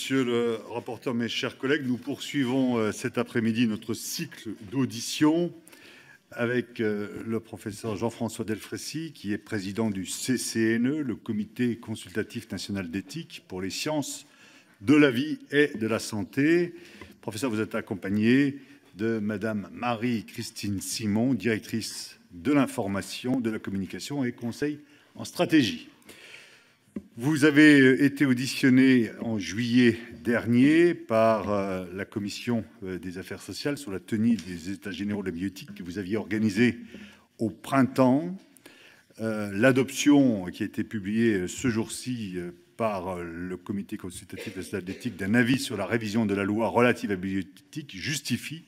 Monsieur le rapporteur, mes chers collègues, nous poursuivons cet après-midi notre cycle d'auditions avec le professeur Jean-François Delfraissy, qui est président du CCNE, le Comité consultatif national d'éthique pour les sciences de la vie et de la santé. Professeur, vous êtes accompagné de Madame Marie-Christine Simon, directrice de l'information, de la communication et conseil en stratégie. Vous avez été auditionné en juillet dernier par la Commission des affaires sociales sur la tenue des États généraux de la bioéthique que vous aviez organisé au printemps. L'adoption qui a été publiée ce jour-ci par le Comité consultatif national d'éthique d'un avis sur la révision de la loi relative à la bioéthique justifie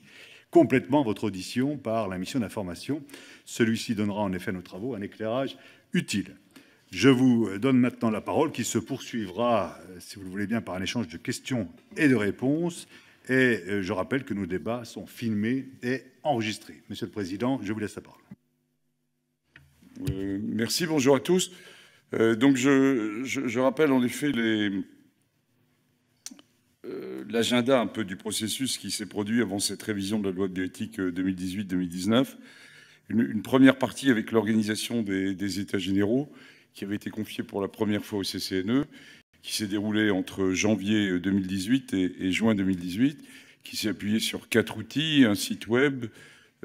complètement votre audition par la mission d'information. Celui-ci donnera en effet à nos travaux un éclairage utile. Je vous donne maintenant la parole qui se poursuivra, si vous le voulez bien, par un échange de questions et de réponses. Et je rappelle que nos débats sont filmés et enregistrés. Monsieur le Président, je vous laisse la parole. Merci, bonjour à tous. Donc je rappelle en effet l'agenda un peu du processus qui s'est produit avant cette révision de la loi de bioéthique 2018-2019. Une première partie avec l'organisation des États généraux, qui avait été confié pour la première fois au CCNE, qui s'est déroulé entre janvier 2018 et juin 2018, qui s'est appuyé sur 4 outils, un site web,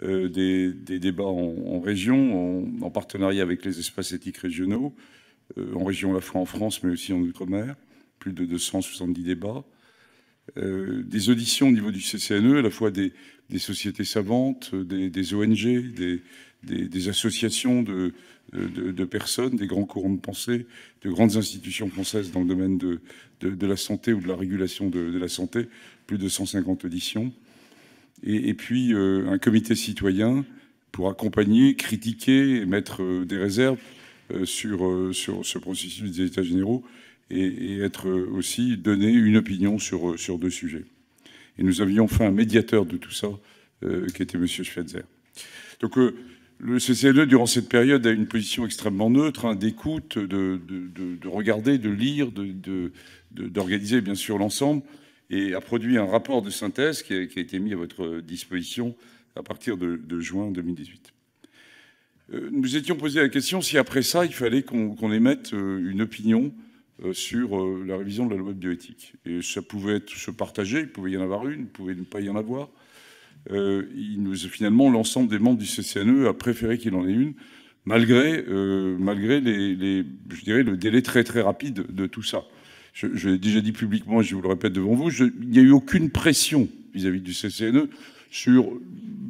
des débats en région, en partenariat avec les espaces éthiques régionaux, en région à la fois en France mais aussi en Outre-mer, plus de 270 débats, des auditions au niveau du CCNE, à la fois des sociétés savantes, des ONG, des associations de personnes, des grands courants de pensée, de grandes institutions françaises dans le domaine de la santé ou de la régulation de la santé, plus de 150 auditions. Et puis un comité citoyen pour accompagner, critiquer et mettre des réserves sur ce processus des États généraux et être aussi donner une opinion sur 2 sujets. Et nous avions fait un médiateur de tout ça, qui était M. Schweitzer. Donc le CCNE, durant cette période, a une position extrêmement neutre, d'écoute, de regarder, de lire, d'organiser bien sûr l'ensemble, et a produit un rapport de synthèse qui a été mis à votre disposition à partir de juin 2018. Nous étions posé la question si après ça, il fallait qu'on émette une opinion sur la révision de la loi de bioéthique. Et ça pouvait se partager, il pouvait y en avoir une, il pouvait ne pas y en avoir. Finalement, l'ensemble des membres du CCNE a préféré qu'il en ait une, malgré je dirais, le délai très très rapide de tout ça. Je l'ai déjà dit publiquement, et je vous le répète devant vous, il n'y a eu aucune pression vis-à-vis du CCNE sur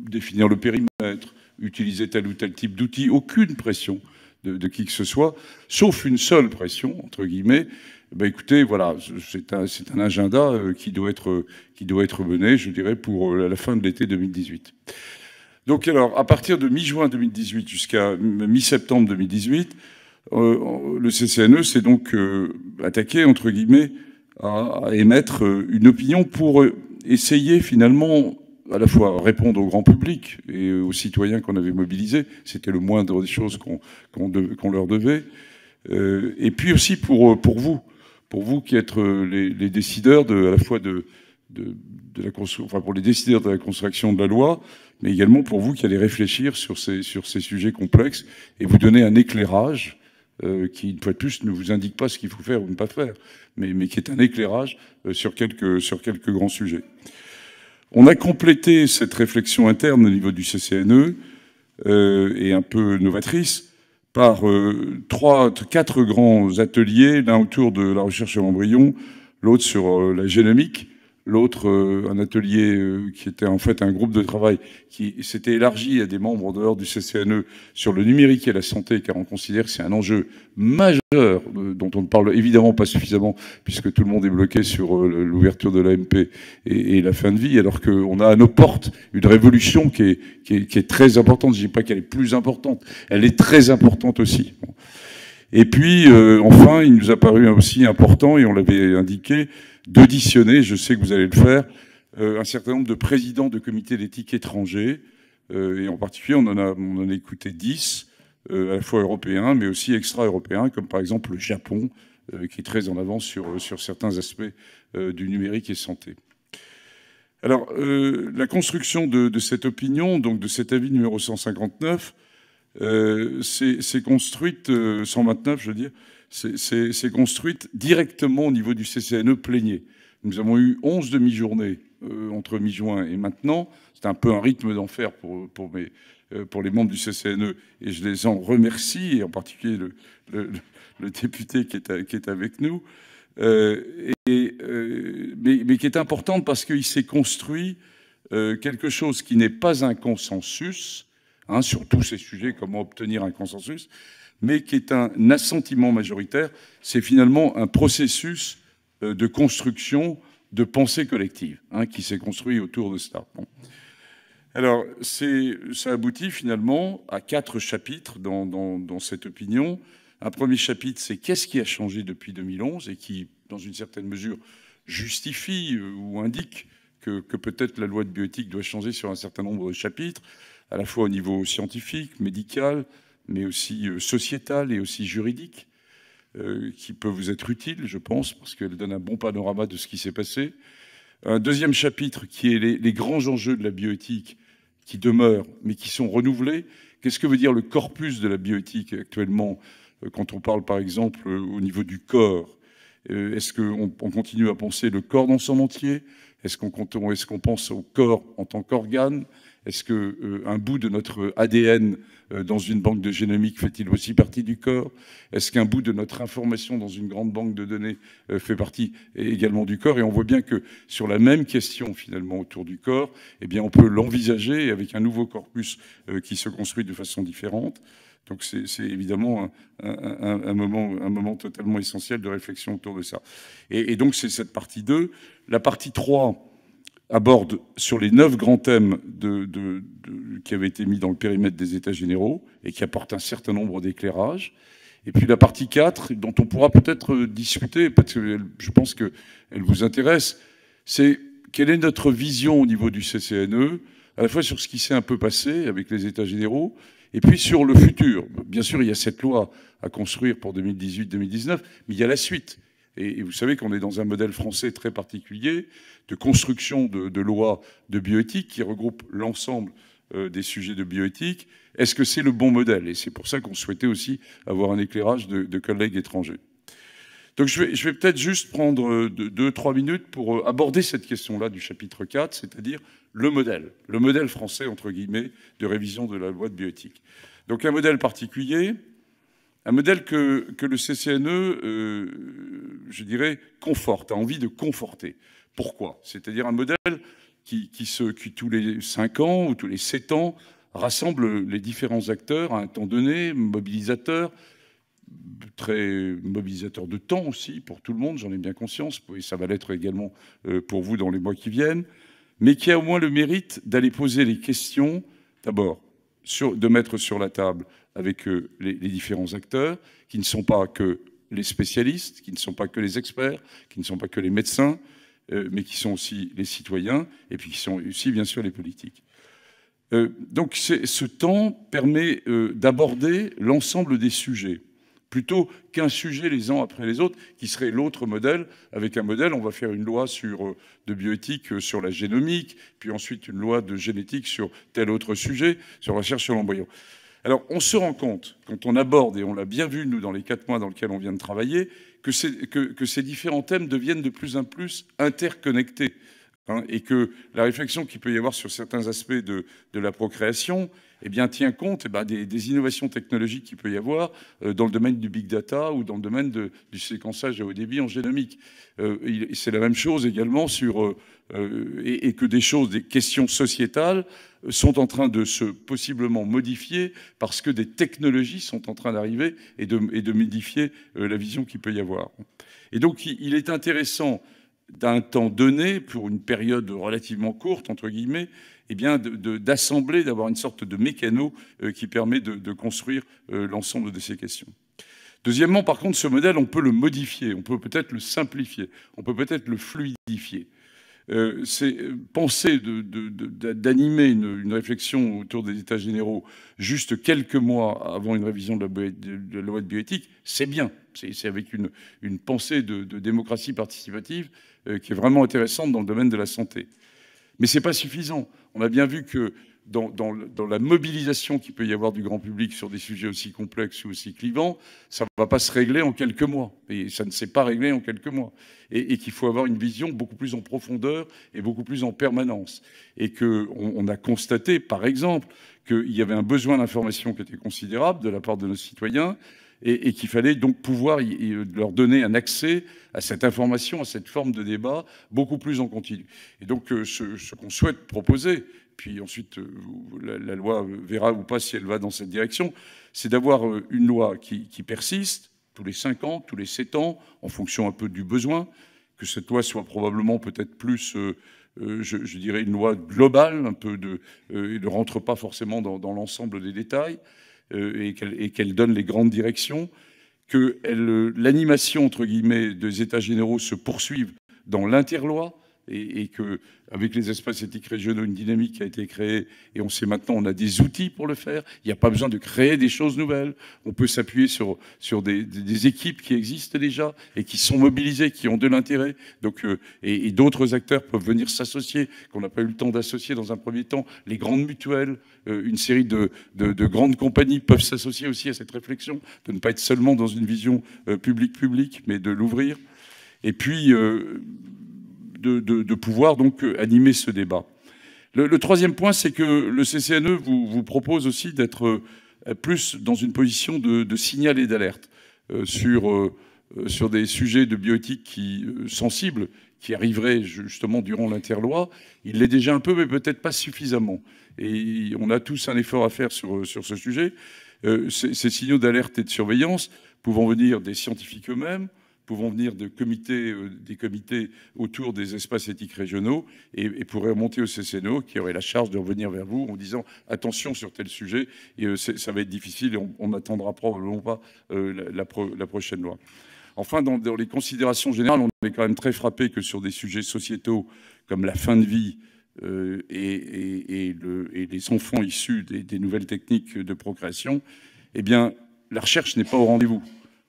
définir le périmètre, utiliser tel ou tel type d'outil, aucune pression de qui que ce soit, sauf une seule pression, entre guillemets. Ben écoutez, voilà, c'est un agenda qui doit être mené, je dirais, pour la fin de l'été 2018. Donc alors, à partir de mi-juin 2018 jusqu'à mi-septembre 2018, le CCNE s'est donc attaqué, entre guillemets, à émettre une opinion pour essayer finalement à la fois répondre au grand public et aux citoyens qu'on avait mobilisés, c'était le moindre des choses qu'on leur devait, et puis aussi pour vous qui êtes les décideurs à la fois pour les décideurs de la construction de la loi, mais également pour vous qui allez réfléchir sur ces sujets complexes et vous donner un éclairage qui, une fois de plus, ne vous indique pas ce qu'il faut faire ou ne pas faire, mais qui est un éclairage sur quelques grands sujets. On a complété cette réflexion interne au niveau du CCNE, et un peu novatrice, par 4 grands ateliers, l'un autour de la recherche sur l'embryon, l'autre sur la génomique, l'autre un atelier qui était en fait un groupe de travail qui s'était élargi à des membres en dehors du CCNE sur le numérique et la santé, car on considère que c'est un enjeu majeur dont on ne parle évidemment pas suffisamment puisque tout le monde est bloqué sur l'ouverture de l'AMP et la fin de vie, alors qu'on a à nos portes une révolution qui est très importante. Je ne dis pas qu'elle est plus importante, elle est très importante aussi. Et puis, enfin, il nous a paru aussi important, et on l'avait indiqué, d'auditionner, je sais que vous allez le faire, un certain nombre de présidents de comités d'éthique étrangers, et en particulier, on en a écouté 10, à la fois européens, mais aussi extra-européens, comme par exemple le Japon, qui est très en avance sur certains aspects du numérique et santé. Alors, la construction de cette opinion, donc de cet avis numéro 159, c'est construite, 129 je veux dire, c'est construite directement au niveau du CCNE plénier. Nous avons eu 11 demi-journées entre mi-juin et maintenant. C'est un peu un rythme d'enfer pour les membres du CCNE, et je les en remercie, et en particulier le député qui est avec nous, mais qui est importante parce qu'il s'est construit quelque chose qui n'est pas un consensus, hein, sur tous ces sujets, comment obtenir un consensus, mais qui est un assentiment majoritaire. C'est finalement un processus de construction de pensée collective, hein, qui s'est construit autour de ça. Bon. Alors, ça aboutit finalement à 4 chapitres dans cette opinion. Un premier chapitre, c'est qu'est-ce qui a changé depuis 2011 et qui, dans une certaine mesure, justifie ou indique que peut-être la loi de bioéthique doit changer sur un certain nombre de chapitres, à la fois au niveau scientifique, médical, mais aussi sociétal et aussi juridique, qui peut vous être utile, je pense, parce qu'elle donne un bon panorama de ce qui s'est passé. Un deuxième chapitre qui est les grands enjeux de la bioéthique qui demeurent, mais qui sont renouvelés. Qu'est-ce que veut dire le corpus de la bioéthique actuellement, quand on parle par exemple au niveau du corps? Est-ce qu'on continue à penser le corps dans son entier? Est-ce qu'on pense au corps en tant qu'organe? Est-ce qu'un bout de notre ADN dans une banque de génomique fait-il aussi partie du corps? Est-ce qu'un bout de notre information dans une grande banque de données fait partie également du corps? Et on voit bien que sur la même question finalement autour du corps, eh bien on peut l'envisager avec un nouveau corpus qui se construit de façon différente. Donc c'est évidemment un moment totalement essentiel de réflexion autour de ça. Et donc c'est cette partie 2. La partie 3 aborde sur les 9 grands thèmes qui avaient été mis dans le périmètre des États généraux et qui apportent un certain nombre d'éclairages. Et puis la partie 4, dont on pourra peut-être discuter, parce que je pense qu'elle vous intéresse, c'est quelle est notre vision au niveau du CCNE, à la fois sur ce qui s'est un peu passé avec les États généraux, et puis sur le futur. Bien sûr, il y a cette loi à construire pour 2018-2019, mais il y a la suite. Et vous savez qu'on est dans un modèle français très particulier de construction de lois de bioéthique qui regroupe l'ensemble des sujets de bioéthique. Est-ce que c'est le bon modèle? Et c'est pour ça qu'on souhaitait aussi avoir un éclairage de collègues étrangers. Donc je vais peut-être juste prendre 2-3 minutes pour aborder cette question-là du chapitre 4, c'est-à-dire le modèle français, entre guillemets, de révision de la loi de bioéthique. Donc un modèle particulier, un modèle que le CCNE, je dirais, conforte, a envie de conforter. Pourquoi? C'est-à-dire un modèle qui tous les 5 ans ou tous les 7 ans, rassemble les différents acteurs à un temps donné, mobilisateurs, très mobilisateur de temps aussi pour tout le monde, j'en ai bien conscience, et ça va l'être également pour vous dans les mois qui viennent, mais qui a au moins le mérite d'aller poser les questions, d'abord, de mettre sur la table avec les différents acteurs, qui ne sont pas que les spécialistes, qui ne sont pas que les experts, qui ne sont pas que les médecins, mais qui sont aussi les citoyens, et puis qui sont aussi, bien sûr, les politiques. Donc ce temps permet d'aborder l'ensemble des sujets, plutôt qu'un sujet les uns après les autres, qui serait l'autre modèle. Avec un modèle, on va faire une loi de bioéthique sur la génomique, puis ensuite une loi de génétique sur tel autre sujet, sur la recherche sur l'embryon. Alors, on se rend compte, quand on aborde, et on l'a bien vu, nous, dans les 4 mois dans lesquels on vient de travailler, que ces différents thèmes deviennent de plus en plus interconnectés. Hein, et que la réflexion qu'il peut y avoir sur certains aspects de la procréation, eh bien, tient compte des innovations technologiques qu'il peut y avoir dans le domaine du big data ou dans le domaine du séquençage à haut débit en génomique. C'est la même chose également et que des questions sociétales sont en train de se possiblement modifier parce que des technologies sont en train d'arriver et de modifier la vision qu'il peut y avoir. Et donc, il est intéressant d'un temps donné, pour une période relativement courte, entre guillemets, eh bien d'assembler, d'avoir une sorte de mécano qui permet de construire l'ensemble de ces questions. Deuxièmement, par contre, ce modèle, on peut le modifier, on peut peut-être le simplifier, on peut peut-être le fluidifier. c'est penser d'animer une réflexion autour des États généraux juste quelques mois avant une révision de la loi de bioéthique, c'est bien. C'est avec une pensée de démocratie participative qui est vraiment intéressante dans le domaine de la santé. Mais ce n'est pas suffisant. On a bien vu que dans la mobilisation qu'il peut y avoir du grand public sur des sujets aussi complexes ou aussi clivants, ça ne va pas se régler en quelques mois. Et ça ne s'est pas réglé en quelques mois. Et qu'il faut avoir une vision beaucoup plus en profondeur et beaucoup plus en permanence. Et qu'on a constaté, par exemple, qu'il y avait un besoin d'information qui était considérable de la part de nos citoyens et qu'il fallait donc pouvoir leur donner un accès à cette information, à cette forme de débat beaucoup plus en continu. Et donc ce qu'on souhaite proposer, puis ensuite la loi verra ou pas si elle va dans cette direction, c'est d'avoir une loi qui persiste tous les 5 ans, tous les 7 ans, en fonction un peu du besoin, que cette loi soit probablement peut-être plus, je dirais, une loi globale, un peu et ne rentre pas forcément dans l'ensemble des détails, et qu'elle donne les grandes directions, que l'animation, entre guillemets, des États généraux se poursuive dans l'interloi, et qu'avec les espaces éthiques régionaux, une dynamique a été créée, et on sait maintenant, on a des outils pour le faire. Il n'y a pas besoin de créer des choses nouvelles. On peut s'appuyer sur des équipes qui existent déjà et qui sont mobilisées, qui ont de l'intérêt. Donc, et d'autres acteurs peuvent venir s'associer, qu'on n'a pas eu le temps d'associer dans un premier temps. Les grandes mutuelles, une série de grandes compagnies peuvent s'associer aussi à cette réflexion, de ne pas être seulement dans une vision public-public, mais de l'ouvrir. Et puis, de pouvoir donc animer ce débat. Le troisième point, c'est que le CCNE vous propose aussi d'être plus dans une position de signal et d'alerte sur des sujets de bioéthique sensibles qui arriveraient justement durant l'interloi. Il l'est déjà un peu, mais peut-être pas suffisamment. Et on a tous un effort à faire sur ce sujet. Ces signaux d'alerte et de surveillance pouvant venir des scientifiques eux-mêmes, pouvant venir des comités autour des espaces éthiques régionaux et pourraient remonter au CCNE qui aurait la charge de revenir vers vous en disant attention sur tel sujet, et ça va être difficile et on n'attendra probablement pas la prochaine loi. Enfin, dans les considérations générales, on est quand même très frappé que sur des sujets sociétaux comme la fin de vie et les enfants issus des nouvelles techniques de procréation, eh bien, la recherche n'est pas au rendez-vous.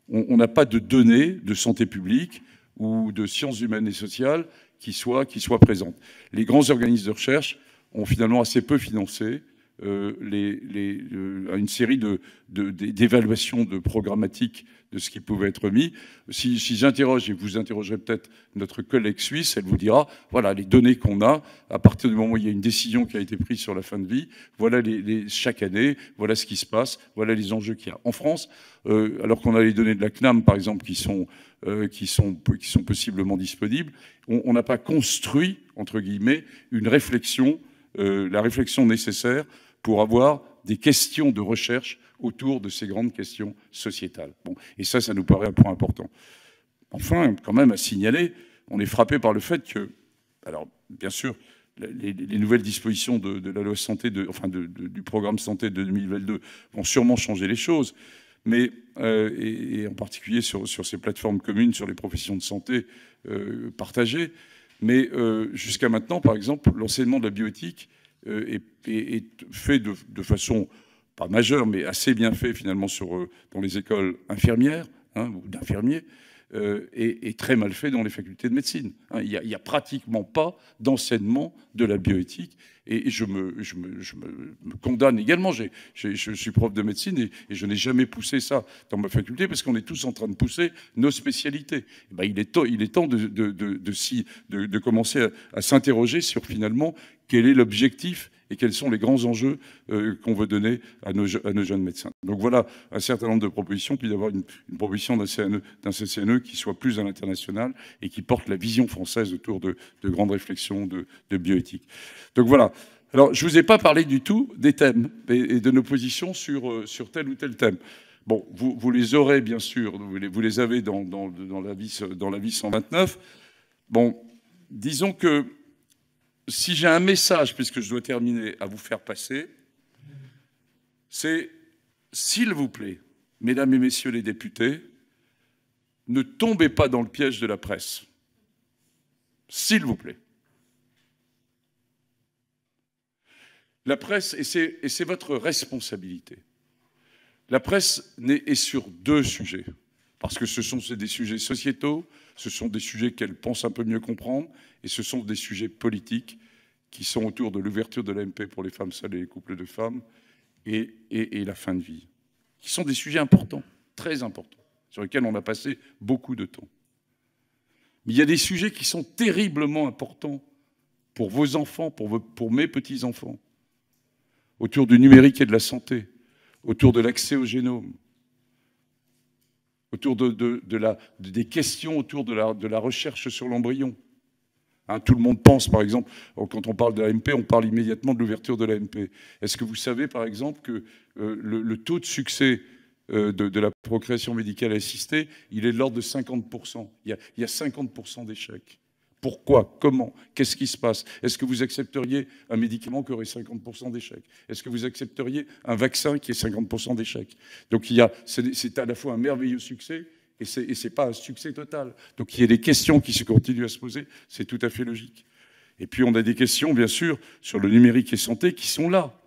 On n'a pas de données de santé publique ou de sciences humaines et sociales qui soient présentes. Les grands organismes de recherche ont finalement assez peu financé une série d'évaluations de programmatiques de ce qui pouvait être mis. Si j'interroge, et vous interrogerez peut-être notre collègue suisse, elle vous dira, voilà les données qu'on a, à partir du moment où il y a une décision qui a été prise sur la fin de vie, voilà chaque année, voilà ce qui se passe, voilà les enjeux qu'il y a. En France, alors qu'on a les données de la CNAM, par exemple, qui sont possiblement disponibles, on n'a pas construit, entre guillemets, une réflexion, la réflexion nécessaire pour avoir des questions de recherche autour de ces grandes questions sociétales. Bon, et ça nous paraît un point important. Enfin, quand même à signaler, on est frappé par le fait que, alors bien sûr, les nouvelles dispositions de la loi santé, du programme santé de 2022 vont sûrement changer les choses, mais, et en particulier sur ces plateformes communes, sur les professions de santé partagées, mais jusqu'à maintenant, par exemple, l'enseignement de la bioéthique est fait de façon pas majeure, mais assez bien fait finalement dans les écoles infirmières ou d'infirmiers, et très mal fait dans les facultés de médecine. Il n'y a pratiquement pas d'enseignement de la bioéthique, et je me condamne également. Je suis prof de médecine et je n'ai jamais poussé ça dans ma faculté parce qu'on est tous en train de pousser nos spécialités. Et ben, il est temps de commencer à s'interroger sur finalement quel est l'objectif et quels sont les grands enjeux qu'on veut donner à nos jeunes médecins. Donc voilà un certain nombre de propositions, puis d'avoir une proposition d'un CCNE qui soit plus à l'international et qui porte la vision française autour de grandes réflexions de bioéthique. Donc voilà. Alors, je ne vous ai pas parlé du tout des thèmes et de nos positions sur tel ou tel thème. Bon, vous les aurez, bien sûr, vous les avez dans l'avis 129. Bon, disons que si j'ai un message, puisque je dois terminer, à vous faire passer, c'est, s'il vous plaît, mesdames et messieurs les députés, ne tombez pas dans le piège de la presse. S'il vous plaît. La presse, et c'est votre responsabilité, la presse est sur deux sujets, parce que c'est des sujets sociétaux, ce sont des sujets qu'elle pense un peu mieux comprendre, et ce sont des sujets politiques qui sont autour de l'ouverture de l'AMP pour les femmes seules et les couples de femmes, et la fin de vie, qui sont des sujets importants, très importants, sur lesquels on a passé beaucoup de temps. Mais il y a des sujets qui sont terriblement importants pour vos enfants, pour mes petits-enfants, autour du numérique et de la santé, autour de l'accès au génome, autour des questions autour de la recherche sur l'embryon. Hein, tout le monde pense, par exemple, quand on parle de l'AMP, on parle immédiatement de l'ouverture de l'AMP. Est-ce que vous savez, par exemple, que le taux de succès de la procréation médicale assistée, il est de l'ordre de 50%. Il y a 50% d'échecs. Pourquoi? Comment? Qu'est-ce qui se passe? Est-ce que vous accepteriez un médicament qui aurait 50% d'échecs? Est-ce que vous accepteriez un vaccin qui ait 50% d'échecs? Donc c'est à la fois un merveilleux succès et ce n'est pas un succès total. Donc il y a des questions qui se continuent à se poser, c'est tout à fait logique. Et puis on a des questions, bien sûr, sur le numérique et santé qui sont là,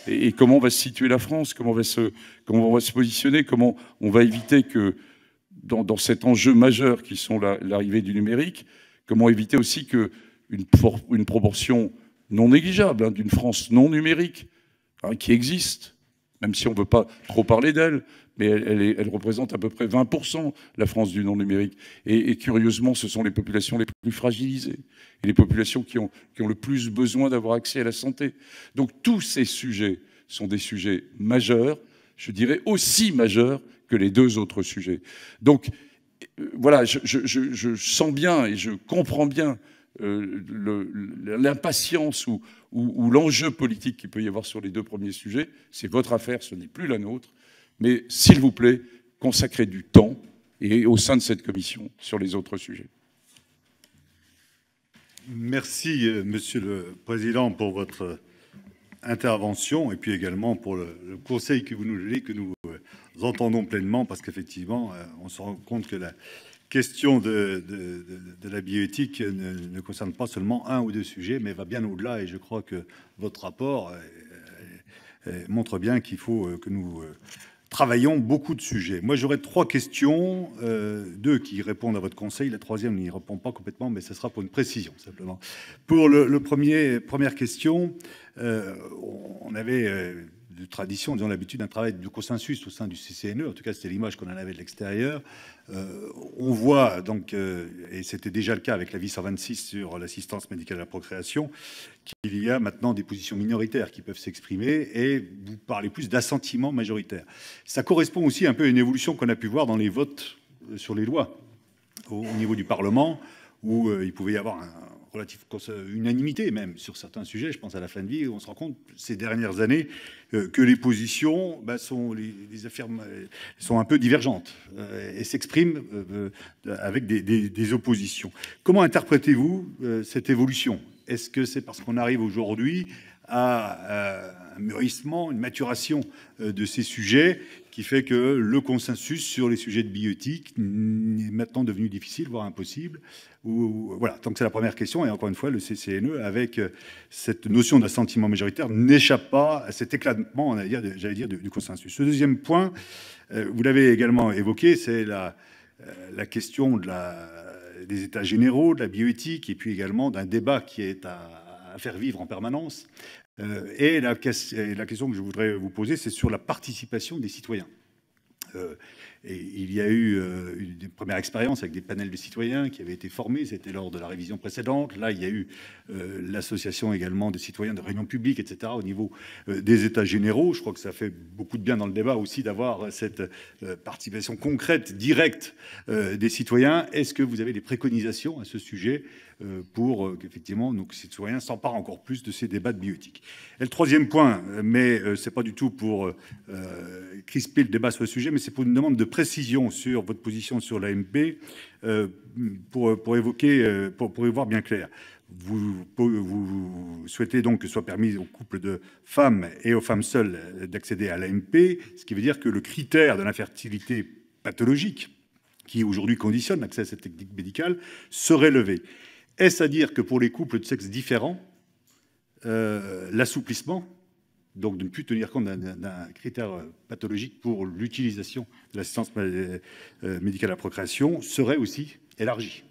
et comment va se situer la France, comment on va se positionner, comment on va éviter que, dans cet enjeu majeur qui sont l'arrivée du numérique, comment éviter aussi qu'une proportion non négligeable d'une France non numérique, qui existe, même si on ne veut pas trop parler d'elle, mais elle représente à peu près 20%, la France du non numérique. Et curieusement, ce sont les populations les plus fragilisées et les populations qui ont le plus besoin d'avoir accès à la santé. Donc tous ces sujets sont des sujets majeurs, je dirais aussi majeurs que les deux autres sujets. Donc voilà, je sens bien et je comprends bien l'impatience ou l'enjeu politique qu'il peut y avoir sur les deux premiers sujets. C'est votre affaire, ce n'est plus la nôtre. Mais s'il vous plaît, consacrez du temps et au sein de cette commission sur les autres sujets. Merci, Monsieur le Président, pour votre intervention et puis également pour le conseil que vous nous donnez, que nous entendons pleinement, parce qu'effectivement, on se rend compte que la question de la bioéthique ne concerne pas seulement un ou deux sujets, mais va bien au-delà. Et je crois que votre rapport montre bien qu'il faut que nous travaillons beaucoup de sujets. Moi, j'aurais trois questions, deux qui répondent à votre conseil. La troisième n'y répond pas complètement, mais ce sera pour une précision, simplement. Pour première question, on avait de tradition, disons l'habitude d'un travail de consensus au sein du CCNE. En tout cas, c'était l'image qu'on en avait de l'extérieur. On voit donc, et c'était déjà le cas avec l'avis 126 sur l'assistance médicale à la procréation, qu'il y a maintenant des positions minoritaires qui peuvent s'exprimer et vous parlez plus d'assentiment majoritaire. Ça correspond aussi un peu à une évolution qu'on a pu voir dans les votes sur les lois au niveau du Parlement, où il pouvait y avoir relative unanimité même sur certains sujets. Je pense à la fin de vie, on se rend compte ces dernières années que les positions sont un peu divergentes et s'expriment avec des oppositions. Comment interprétez-vous cette évolution? Est-ce que c'est parce qu'on arrive aujourd'hui à un mûrissement, une maturation de ces sujets qui fait que le consensus sur les sujets de bioéthique est maintenant devenu difficile, voire impossible? Voilà, donc c'est la première question. Et encore une fois, le CCNE, avec cette notion d'assentiment majoritaire, n'échappe pas à cet éclatement, j'allais dire, du consensus. Le deuxième point, vous l'avez également évoqué, c'est la question des états généraux, de la bioéthique, et puis également d'un débat qui est à faire vivre en permanence. Et la question que je voudrais vous poser, c'est sur la participation des citoyens. Et il y a eu une première expérience avec des panels de citoyens qui avaient été formés, c'était lors de la révision précédente. Là, il y a eu l'association également des citoyens de réunions publiques, etc., au niveau des états généraux. Je crois que ça fait beaucoup de bien dans le débat aussi d'avoir cette participation concrète, directe des citoyens. Est-ce que vous avez des préconisations à ce sujet pour qu'effectivement nos citoyens s'emparent encore plus de ces débats de bioéthique? Et le troisième point, mais ce n'est pas du tout pour crisper le débat sur le sujet, mais c'est pour une demande de précision sur votre position sur l'AMP, pour y voir bien clair. Vous souhaitez donc que soit permis aux couples de femmes et aux femmes seules d'accéder à l'AMP, ce qui veut dire que le critère de l'infertilité pathologique, qui aujourd'hui conditionne l'accès à cette technique médicale, serait levé. Est-ce à dire que pour les couples de sexe différents, l'assouplissement, donc de ne plus tenir compte d'un critère pathologique pour l'utilisation de l'assistance médicale à la procréation, serait aussi élargi.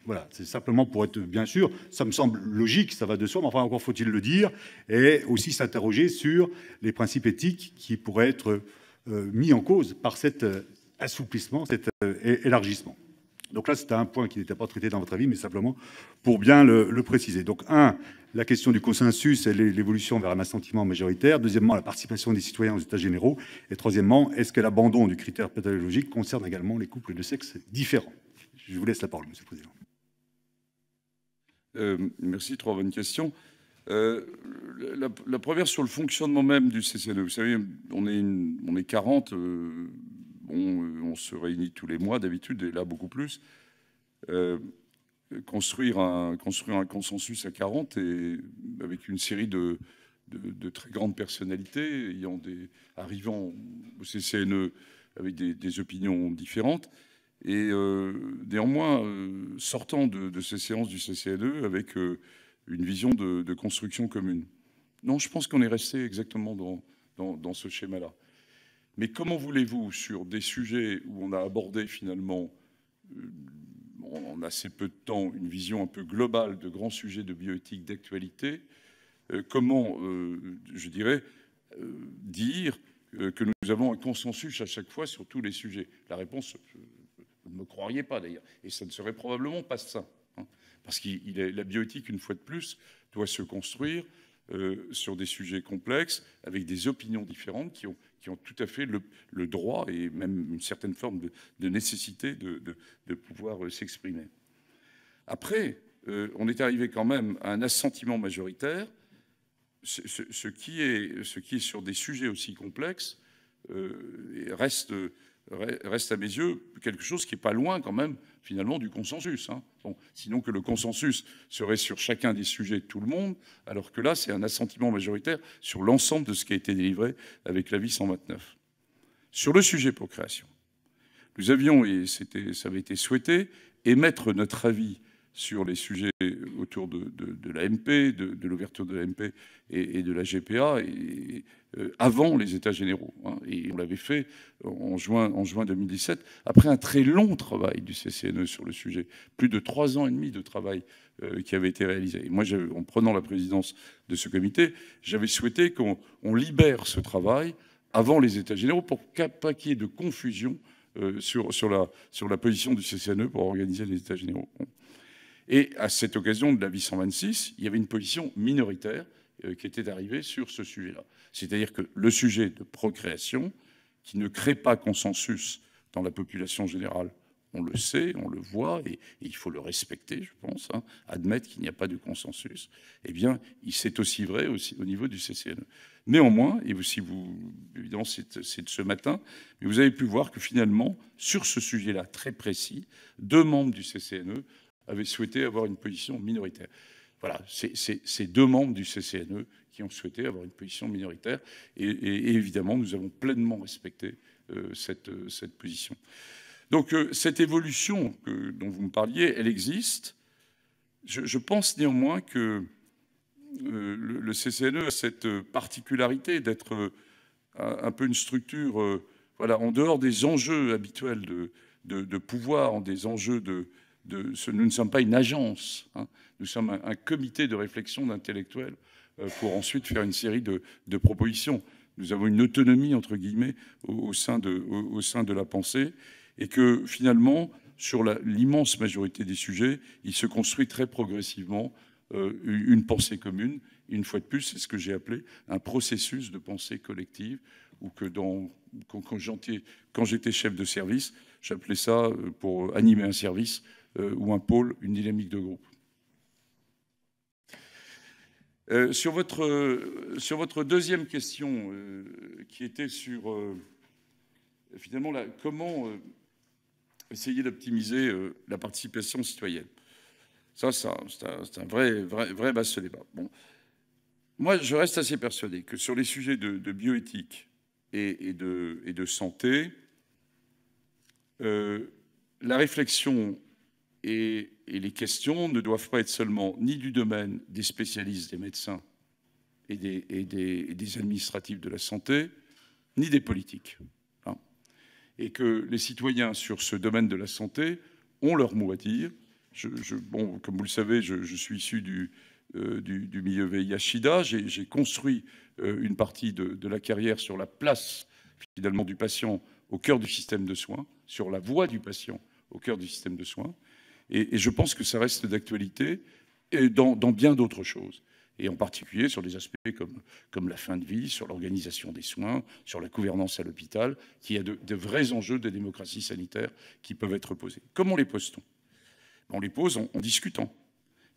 Voilà, c'est simplement pour être bien sûr, ça me semble logique, ça va de soi, mais enfin encore faut-il le dire, et aussi s'interroger sur les principes éthiques qui pourraient être mis en cause par cet assouplissement, cet élargissement. Donc là, c'était un point qui n'était pas traité dans votre avis, mais simplement pour bien le préciser. Donc, la question du consensus et l'évolution vers un assentiment majoritaire. Deuxièmement, la participation des citoyens aux états généraux. Et troisièmement, est-ce que l'abandon du critère pathologique concerne également les couples de sexe différents? Je vous laisse la parole, Monsieur le Président. Merci, 3 bonnes questions. La première sur le fonctionnement même du CCNE. Vous savez, on est 40, on se réunit tous les mois d'habitude, et là beaucoup plus. Construire un consensus à 40 et avec une série de très grandes personnalités arrivant au CCNE avec des opinions différentes. Et néanmoins, sortant de ces séances du CCNE avec une vision de construction commune. Non, je pense qu'on est resté exactement dans ce schéma-là. Mais comment voulez-vous, sur des sujets où on a abordé finalement, en assez peu de temps, une vision un peu globale de grands sujets de bioéthique d'actualité, comment, je dirais, dire que nous avons un consensus à chaque fois sur tous les sujets? La réponse... Vous ne me croiriez pas d'ailleurs. Et ça ne serait probablement pas ça. Hein, parce que la bioéthique, une fois de plus, doit se construire sur des sujets complexes, avec des opinions différentes qui ont tout à fait le droit et même une certaine forme de nécessité de pouvoir s'exprimer. Après, on est arrivé quand même à un assentiment majoritaire, ce qui est sur des sujets aussi complexes reste à mes yeux quelque chose qui n'est pas loin quand même finalement du consensus. Hein. Bon, sinon que le consensus serait sur chacun des sujets de tout le monde, alors que là c'est un assentiment majoritaire sur l'ensemble de ce qui a été délivré avec l'avis 129. Sur le sujet procréation, nous avions, et ça avait été souhaité, émettre notre avis sur les sujets autour de l'AMP, de l'ouverture de l'AMP et de la GPA, avant les États généraux. Hein, et on l'avait fait en juin 2017, après un très long travail du CCNE sur le sujet. Plus de 3 ans et demi de travail qui avait été réalisé. Et moi, en prenant la présidence de ce comité, j'avais souhaité qu'on libère ce travail avant les États généraux pour pas qu'il y ait de confusion sur la position du CCNE pour organiser les États généraux. Et à cette occasion de l'avis 126, il y avait une position minoritaire qui était arrivée sur ce sujet-là. C'est-à-dire que le sujet de procréation, qui ne crée pas consensus dans la population générale, on le sait, on le voit, et il faut le respecter, je pense, hein, admettre qu'il n'y a pas de consensus, eh bien, c'est aussi vrai aussi au niveau du CCNE. Néanmoins, et évidemment, c'est de ce matin, mais vous avez pu voir que finalement, sur ce sujet-là très précis, 2 membres du CCNE avaient souhaité avoir une position minoritaire. Voilà, c'est 2 membres du CCNE qui ont souhaité avoir une position minoritaire. Et évidemment, nous avons pleinement respecté cette position. Donc, cette évolution dont vous me parliez, elle existe. Je pense néanmoins que le CCNE a cette particularité d'être un peu une structure, voilà, en dehors des enjeux habituels de pouvoir, en des enjeux nous ne sommes pas une agence, hein, nous sommes un comité de réflexion d'intellectuels pour ensuite faire une série de propositions. Nous avons une autonomie, entre guillemets, au sein de la pensée, et que finalement, sur l'immense majorité des sujets, il se construit très progressivement une pensée commune. Une fois de plus, c'est ce que j'ai appelé un processus de pensée collective, ou que quand j'étais chef de service, j'appelais ça, pour animer un service, ou un pôle, une dynamique de groupe. Sur votre deuxième question, qui était sur finalement comment essayer d'optimiser la participation citoyenne. Ça, c'est un vrai vaste débat. Bon. Moi, je reste assez persuadé que sur les sujets de bioéthique et de santé, la réflexion et les questions ne doivent pas être seulement ni du domaine des spécialistes, des médecins et des administratifs de la santé, ni des politiques. Hein. Et que les citoyens sur ce domaine de la santé ont leur mot à dire. Bon, comme vous le savez, je suis issu du milieu VIH-Sida. J'ai construit une partie de la carrière sur la place, finalement, du patient au cœur du système de soins, sur la voix du patient au cœur du système de soins. Et je pense que ça reste d'actualité dans bien d'autres choses. Et en particulier sur des aspects comme la fin de vie, sur l'organisation des soins, sur la gouvernance à l'hôpital, qui a de vrais enjeux de démocratie sanitaire qui peuvent être posés. Comment les pose-t-on? On les pose en discutant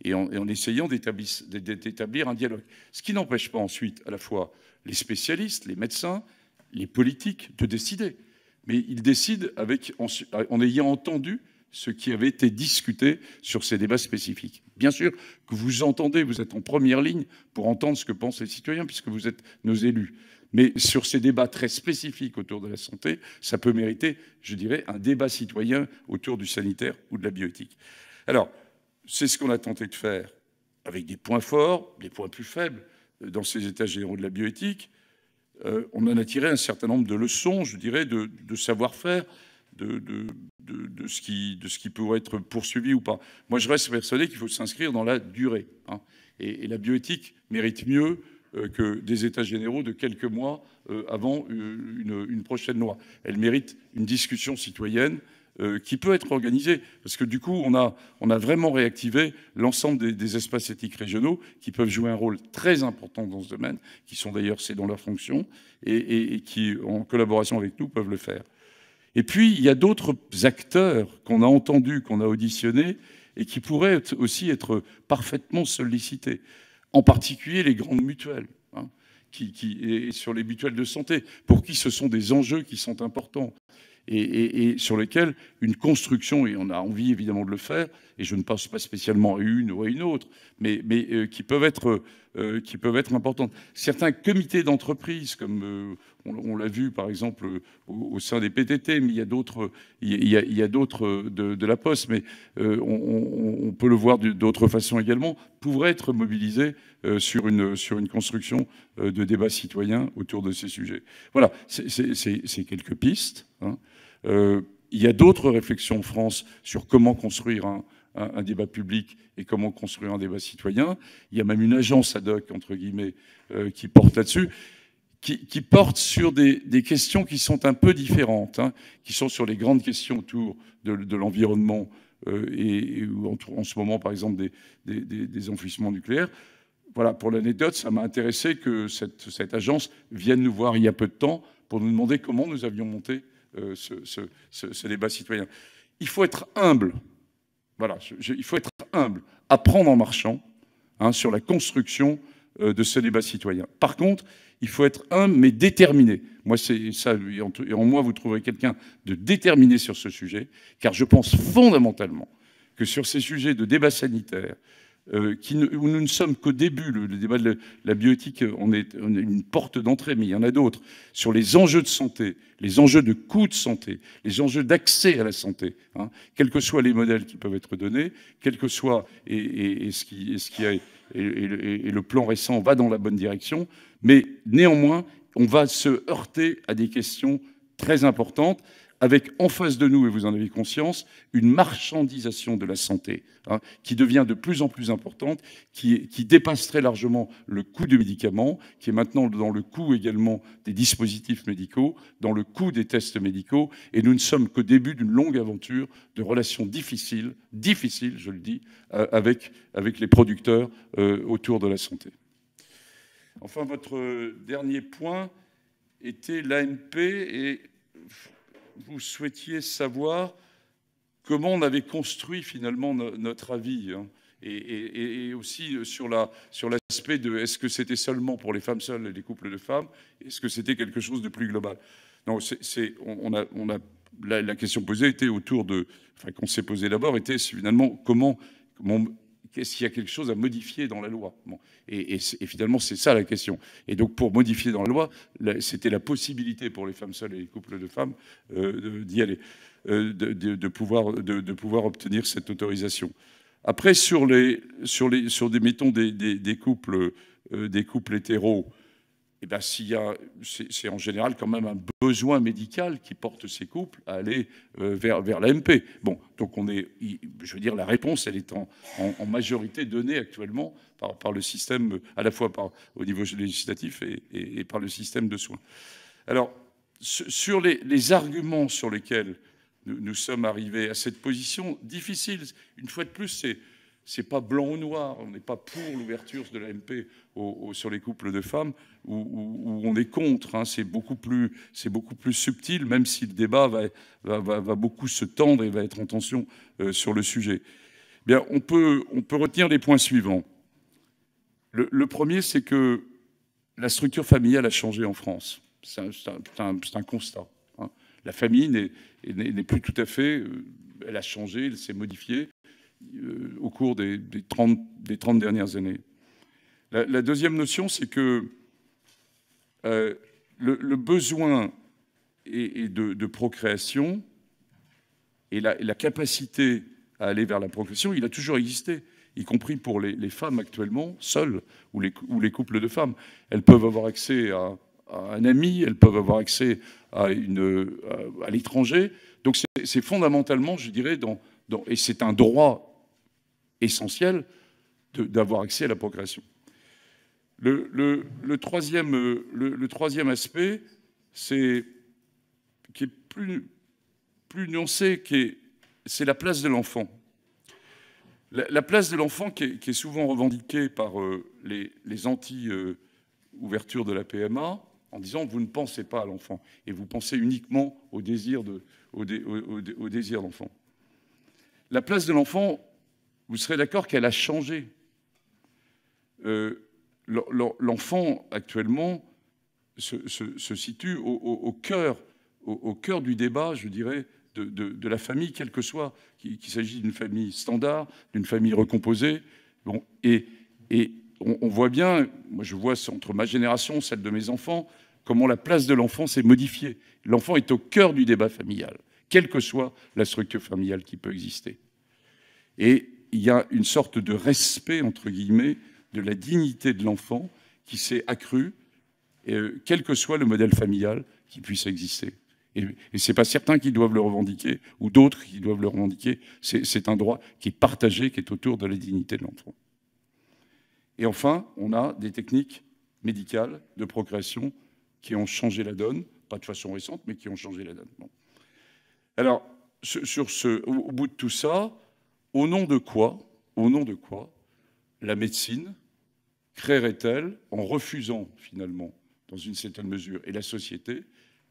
et en essayant d'établir un dialogue. Ce qui n'empêche pas ensuite à la fois les spécialistes, les médecins, les politiques de décider. Mais ils décident en ayant entendu ce qui avait été discuté sur ces débats spécifiques. Bien sûr que vous entendez, vous êtes en première ligne pour entendre ce que pensent les citoyens, puisque vous êtes nos élus. Mais sur ces débats très spécifiques autour de la santé, ça peut mériter, je dirais, un débat citoyen autour du sanitaire ou de la bioéthique. Alors, c'est ce qu'on a tenté de faire avec des points forts, des points plus faibles dans ces états généraux de la bioéthique. On en a tiré un certain nombre de leçons, je dirais, de savoir-faire, de ce qui pourrait être poursuivi ou pas. Moi, je reste persuadé qu'il faut s'inscrire dans la durée. Hein. Et la bioéthique mérite mieux que des états généraux de quelques mois avant une prochaine loi. Elle mérite une discussion citoyenne qui peut être organisée, parce que du coup, on a vraiment réactivé l'ensemble des espaces éthiques régionaux qui peuvent jouer un rôle très important dans ce domaine, qui sont d'ailleurs, c'est dans leur fonction, et qui, en collaboration avec nous, peuvent le faire. Et puis, il y a d'autres acteurs qu'on a entendus, qu'on a auditionnés, et qui pourraient aussi être parfaitement sollicités, en particulier les grandes mutuelles, hein, et sur les mutuelles de santé, pour qui ce sont des enjeux qui sont importants. Et sur lesquels une construction, et on a envie évidemment de le faire, et je ne pense pas spécialement à une ou à une autre, mais qui peuvent être importantes. Certains comités d'entreprise, comme on l'a vu par exemple au sein des PTT, mais il y a d'autres de la Poste, mais on peut le voir d'autres façons également, pourraient être mobilisés sur une construction de débats citoyens autour de ces sujets. Voilà, c'est quelques pistes. Hein. Il y a d'autres réflexions en France sur comment construire un débat public et comment construire un débat citoyen. Il y a même une agence ad hoc, entre guillemets, qui porte là-dessus, qui porte sur des questions qui sont un peu différentes, hein, qui sont sur les grandes questions autour de l'environnement et en ce moment, par exemple, des enfouissements nucléaires. Voilà, pour l'anecdote, ça m'a intéressé que cette agence vienne nous voir il y a peu de temps pour nous demander comment nous avions monté ce débat citoyen. Il faut être humble. Voilà, il faut être humble, apprendre en marchant, hein, sur la construction de ce débat citoyen. Par contre, il faut être humble mais déterminé. Moi, c'est ça. Et en moi, vous trouverez quelqu'un de déterminé sur ce sujet, car je pense fondamentalement que sur ces sujets de débat sanitaire, où nous ne sommes qu'au début, le débat de la bioéthique, on est une porte d'entrée, mais il y en a d'autres, sur les enjeux de santé, les enjeux de coûts de santé, les enjeux d'accès à la santé, hein, quels que soient les modèles qui peuvent être donnés, quel que soit, et le plan récent va dans la bonne direction, mais néanmoins, on va se heurter à des questions très importantes, avec en face de nous, et vous en avez conscience, une marchandisation de la santé, hein, qui devient de plus en plus importante, qui dépasse très largement le coût des médicaments, qui est maintenant dans le coût également des dispositifs médicaux, dans le coût des tests médicaux, et nous ne sommes qu'au début d'une longue aventure de relations difficiles, je le dis, avec les producteurs autour de la santé. Enfin, votre dernier point était l'AMP, et vous souhaitiez savoir comment on avait construit finalement notre avis, hein, et aussi sur l'aspect de est-ce que c'était seulement pour les femmes seules et les couples de femmes, est-ce que c'était quelque chose de plus global. Non, la question posée était autour de, enfin qu'on s'est posée d'abord était finalement est-ce qu'il y a quelque chose à modifier dans la loi? Bon. Et finalement, c'est ça la question. Et donc, pour modifier dans la loi, c'était la possibilité pour les femmes seules et les couples de femmes d'y aller, de pouvoir obtenir cette autorisation. Après, mettons des couples hétéros, eh ben, c'est en général quand même un besoin médical qui porte ces couples à aller vers l'AMP. Bon, donc je veux dire, la réponse, elle est en majorité donnée actuellement par le système, à la fois au niveau législatif et par le système de soins. Alors, sur les arguments sur lesquels nous sommes arrivés à cette position difficile, une fois de plus, c'est pas blanc ou noir. On n'est pas pour l'ouverture de l'AMP sur les couples de femmes ou on est contre. Hein. C'est beaucoup plus subtil, même si le débat va beaucoup se tendre et va être en tension sur le sujet. Bien, on peut retenir les points suivants. Le premier, c'est que la structure familiale a changé en France. C'est un constat. Hein. La famille n'est plus tout à fait... elle a changé, elle s'est modifiée au cours des 30 dernières années. La deuxième notion, c'est que le besoin de procréation et la capacité à aller vers la procréation, il a toujours existé, y compris pour les femmes actuellement, seules, ou les couples de femmes. Elles peuvent avoir accès à un ami, elles peuvent avoir accès à l'étranger. Donc c'est fondamentalement, je dirais, et c'est un droit essentiel d'avoir accès à la procréation. Le troisième aspect, qui est plus nuancé, c'est la place de l'enfant. La place de l'enfant qui est souvent revendiquée par les anti-ouverture de la PMA, en disant vous ne pensez pas à l'enfant et vous pensez uniquement au désir d'enfant. La place de l'enfant, vous serez d'accord qu'elle a changé. L'enfant, actuellement, se situe au cœur du débat, je dirais, de la famille, quelle que soit, qu'il s'agisse d'une famille standard, d'une famille recomposée. Bon, et on voit bien, moi je vois entre ma génération, celle de mes enfants, comment la place de l'enfant s'est modifiée. L'enfant est au cœur du débat familial, quelle que soit la structure familiale qui peut exister. Et il y a une sorte de respect, entre guillemets, de la dignité de l'enfant qui s'est accrue, quel que soit le modèle familial qui puisse exister. Et ce n'est pas certains qui doivent le revendiquer, ou d'autres qui doivent le revendiquer. C'est un droit qui est partagé, qui est autour de la dignité de l'enfant. Et enfin, on a des techniques médicales de procréation qui ont changé la donne, pas de façon récente, mais qui ont changé la donne. Bon. Alors, au bout de tout ça, au nom de quoi la médecine créerait-elle, en refusant finalement, dans une certaine mesure, et la société,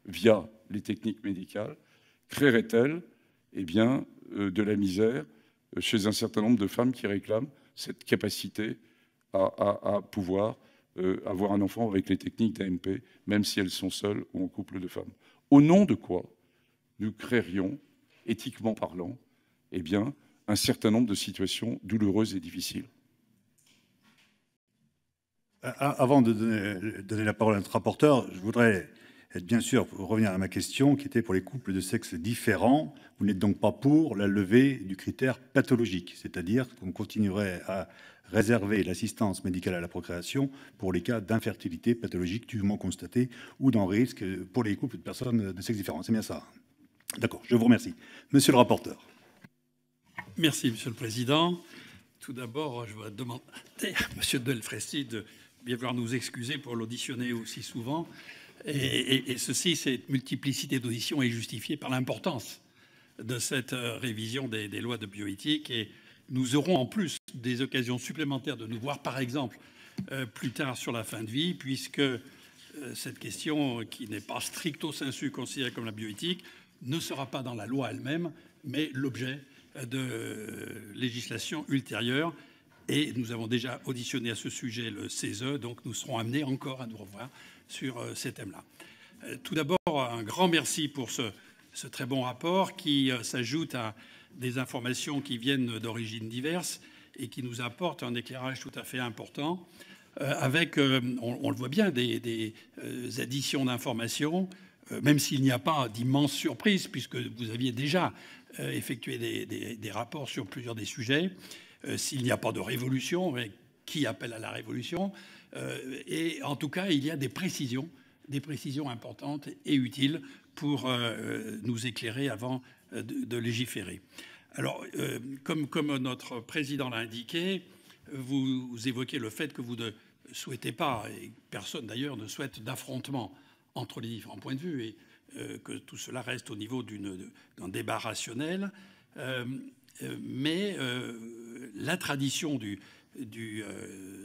via les techniques médicales, créerait-elle de la misère chez un certain nombre de femmes qui réclament cette capacité à pouvoir avoir un enfant avec les techniques d'AMP, même si elles sont seules ou en couple de femmes. Au nom de quoi nous créerions, éthiquement parlant, un certain nombre de situations douloureuses et difficiles. Avant de donner la parole à notre rapporteur, je voudrais bien sûr revenir à ma question qui était pour les couples de sexe différents. Vous n'êtes donc pas pour la levée du critère pathologique, c'est-à-dire qu'on continuerait à réserver l'assistance médicale à la procréation pour les cas d'infertilité pathologique dûment constatée ou d'un risque pour les couples de personnes de sexe différents. C'est bien ça? D'accord, je vous remercie. Monsieur le rapporteur. Merci, Monsieur le Président. Tout d'abord, je voudrais demander à Monsieur Delfraissy de bien vouloir nous excuser pour l'auditionner aussi souvent. Et cette multiplicité d'auditions est justifiée par l'importance de cette révision des lois de bioéthique. Et nous aurons en plus des occasions supplémentaires de nous voir, par exemple, plus tard sur la fin de vie, puisque cette question, qui n'est pas stricto sensu considérée comme la bioéthique, ne sera pas dans la loi elle-même, mais l'objet de législation ultérieure. Et nous avons déjà auditionné à ce sujet le CESE, donc nous serons amenés encore à nous revoir sur ces thèmes-là. Tout d'abord, un grand merci pour ce très bon rapport qui s'ajoute à des informations qui viennent d'origines diverses et qui nous apporte un éclairage tout à fait important, avec, on le voit bien, des additions d'informations, même s'il n'y a pas d'immenses surprises, puisque vous aviez déjà effectué des rapports sur plusieurs des sujets, s'il n'y a pas de révolution, mais qui appelle à la révolution, et en tout cas, il y a des précisions importantes et utiles pour nous éclairer avant de légiférer. Alors, comme notre président l'a indiqué, vous évoquez le fait que vous ne souhaitez pas, et personne d'ailleurs ne souhaite, d'affrontement entre les différents points de vue, et que tout cela reste au niveau d'un débat rationnel. Mais la tradition du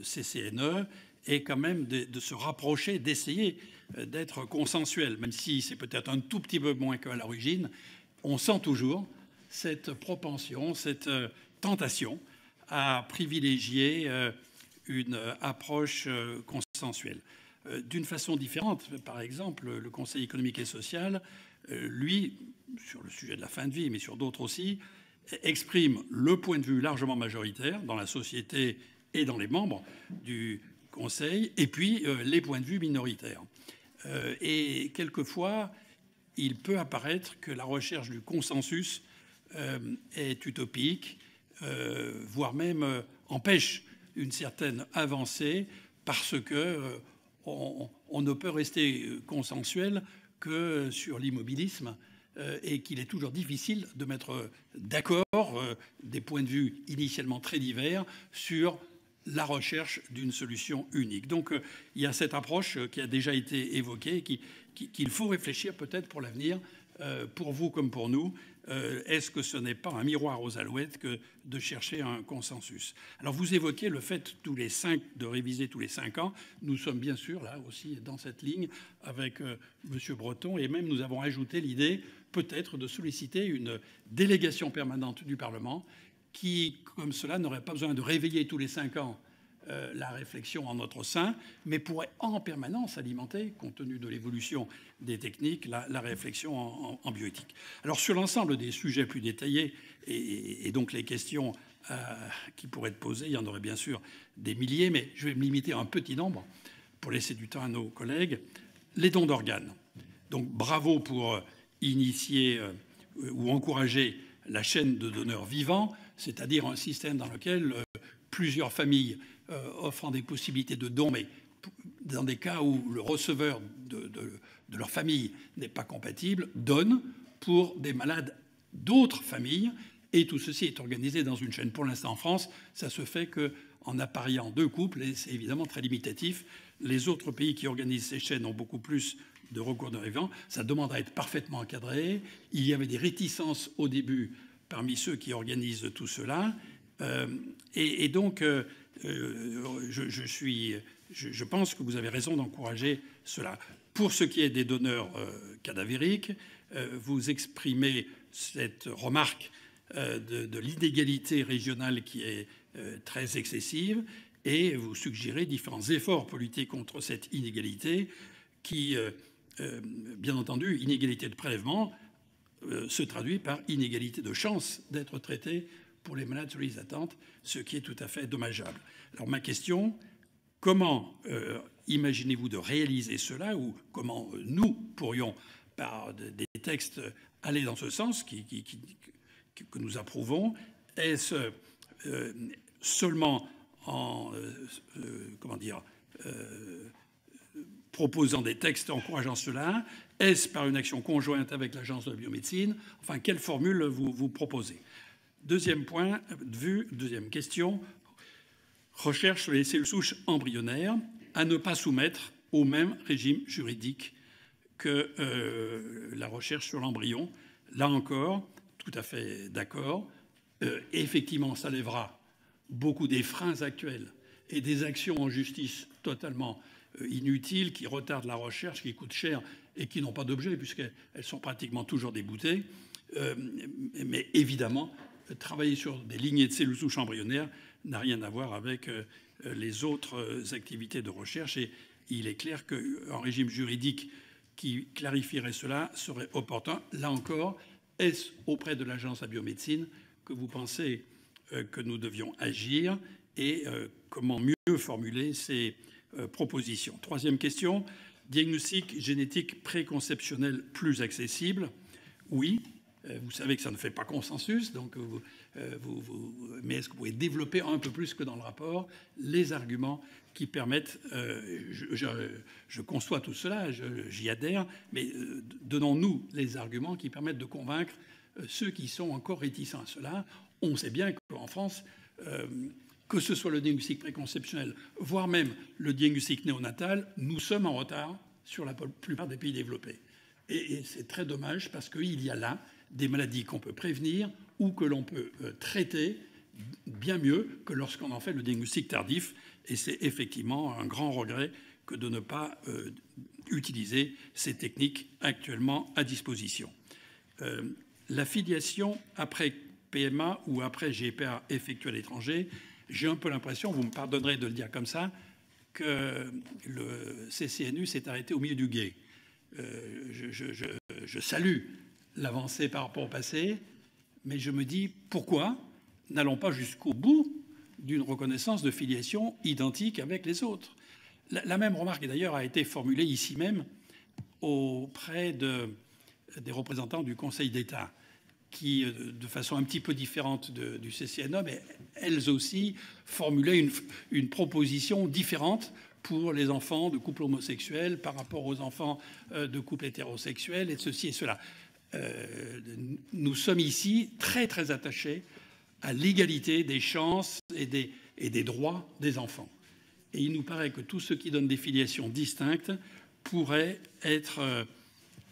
CCNE est quand même de se rapprocher, d'essayer d'être consensuel, même si c'est peut-être un tout petit peu moins qu'à l'origine. On sent toujours cette propension, cette tentation à privilégier une approche consensuelle. D'une façon différente, par exemple, le Conseil économique et social, lui, sur le sujet de la fin de vie, mais sur d'autres aussi, exprime le point de vue largement majoritaire dans la société et dans les membres du Conseil, et puis les points de vue minoritaires. Et quelquefois, il peut apparaître que la recherche du consensus est utopique, voire même empêche une certaine avancée, parce que on ne peut rester consensuel que sur l'immobilisme, et qu'il est toujours difficile de mettre d'accord des points de vue initialement très divers sur la recherche d'une solution unique. Donc il y a cette approche qui a déjà été évoquée, qu'il faut réfléchir peut-être pour l'avenir, pour vous comme pour nous. Est-ce que ce n'est pas un miroir aux alouettes que de chercher un consensus? Alors vous évoquez le fait de réviser tous les 5 ans. Nous sommes bien sûr là aussi dans cette ligne avec M. Breton, et même nous avons ajouté l'idée peut-être de solliciter une délégation permanente du Parlement qui, comme cela, n'aurait pas besoin de réveiller tous les 5 ans la réflexion en notre sein, mais pourrait en permanence alimenter, compte tenu de l'évolution des techniques, la réflexion en bioéthique. Alors sur l'ensemble des sujets plus détaillés, et donc les questions qui pourraient être posées, il y en aurait bien sûr des milliers, mais je vais me limiter à un petit nombre pour laisser du temps à nos collègues. Les dons d'organes. Donc bravo pour initier ou encourager la chaîne de donneurs vivants, c'est-à-dire un système dans lequel plusieurs familles offrant des possibilités de dons, mais dans des cas où le receveur de leur famille n'est pas compatible, donne pour des malades d'autres familles, et tout ceci est organisé dans une chaîne. Pour l'instant, en France, ça se fait qu'en appariant 2 couples, et c'est évidemment très limitatif. Les autres pays qui organisent ces chaînes ont beaucoup plus de recours de vivants. Ça demande à être parfaitement encadré. Il y avait des réticences au début parmi ceux qui organisent tout cela. Et donc, je pense que vous avez raison d'encourager cela. Pour ce qui est des donneurs cadavériques, vous exprimez cette remarque de l'inégalité régionale qui est très excessive, et vous suggérez différents efforts pour lutter contre cette inégalité qui, bien entendu, inégalité de prélèvement se traduit par inégalité de chance d'être traité pour les malades sur liste d'attente, ce qui est tout à fait dommageable. Alors ma question, comment imaginez-vous de réaliser cela, ou comment nous pourrions, par des textes, aller dans ce sens que nous approuvons? Est-ce seulement en proposant des textes encourageant cela? Est-ce par une action conjointe avec l'Agence de la biomédecine? Enfin, quelle formule vous proposez? Deuxième point de vue, deuxième question, recherche sur les cellules souches embryonnaires à ne pas soumettre au même régime juridique que la recherche sur l'embryon. Là encore, tout à fait d'accord. Effectivement, ça lèvera beaucoup des freins actuels et des actions en justice totalement inutiles qui retardent la recherche, qui coûtent cher et qui n'ont pas d'objet puisqu'elles sont pratiquement toujours déboutées. Mais évidemment, travailler sur des lignées de cellules souches embryonnaires n'a rien à voir avec les autres activités de recherche. Et il est clair qu'un régime juridique qui clarifierait cela serait opportun. Là encore, est-ce auprès de l'Agence de la biomédecine que vous pensez que nous devions agir et comment mieux formuler ces propositions. Troisième question, diagnostic génétique préconceptionnel plus accessible. Oui, vous savez que ça ne fait pas consensus, donc mais est-ce que vous pouvez développer un peu plus que dans le rapport les arguments qui permettent, je conçois tout cela, j'y adhère, mais donnons-nous les arguments qui permettent de convaincre ceux qui sont encore réticents à cela. On sait bien qu'en France, que ce soit le diagnostic préconceptionnel, voire même le diagnostic néonatal, nous sommes en retard sur la plupart des pays développés. Et c'est très dommage parce qu'il y a là des maladies qu'on peut prévenir ou que l'on peut traiter bien mieux que lorsqu'on en fait le diagnostic tardif. Et c'est effectivement un grand regret que de ne pas utiliser ces techniques actuellement à disposition. La filiation après PMA ou après GPA effectuée à l'étranger, j'ai un peu l'impression, vous me pardonnerez de le dire comme ça, que le CCNU s'est arrêté au milieu du gué. Je salue l'avancée par rapport au passé, mais je me dis pourquoi n'allons pas jusqu'au bout d'une reconnaissance de filiation identique avec les autres. La même remarque d'ailleurs a été formulée ici même auprès des représentants du Conseil d'État qui, de façon un petit peu différente du CCNE, mais elles aussi formulaient une proposition différente pour les enfants de couples homosexuels par rapport aux enfants de couples hétérosexuels et de ceci et cela. Nous sommes ici très très attachés à l'égalité des chances et des droits des enfants. Et il nous paraît que tout ce qui donne des filiations distinctes pourrait être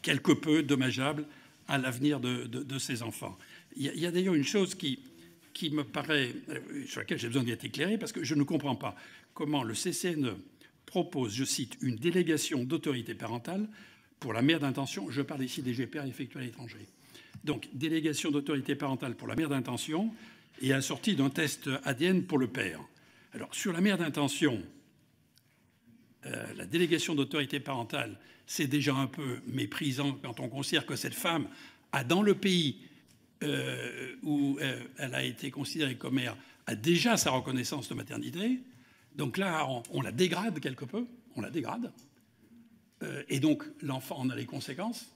quelque peu dommageable à l'avenir de ces enfants. Il y a d'ailleurs une chose qui me paraît, sur laquelle j'ai besoin d'être éclairé, parce que je ne comprends pas comment le CCNE propose, je cite, une délégation d'autorité parentale pour la mère d'intention. Je parle ici des GPA effectués à l'étranger. Donc, délégation d'autorité parentale pour la mère d'intention et assortie d'un test ADN pour le père. Alors, sur la mère d'intention, la délégation d'autorité parentale, c'est déjà un peu méprisant quand on considère que cette femme a, dans le pays où elle a été considérée comme mère, a déjà sa reconnaissance de maternité. Donc là, on la dégrade quelque peu, on la dégrade. Et donc, l'enfant en a les conséquences,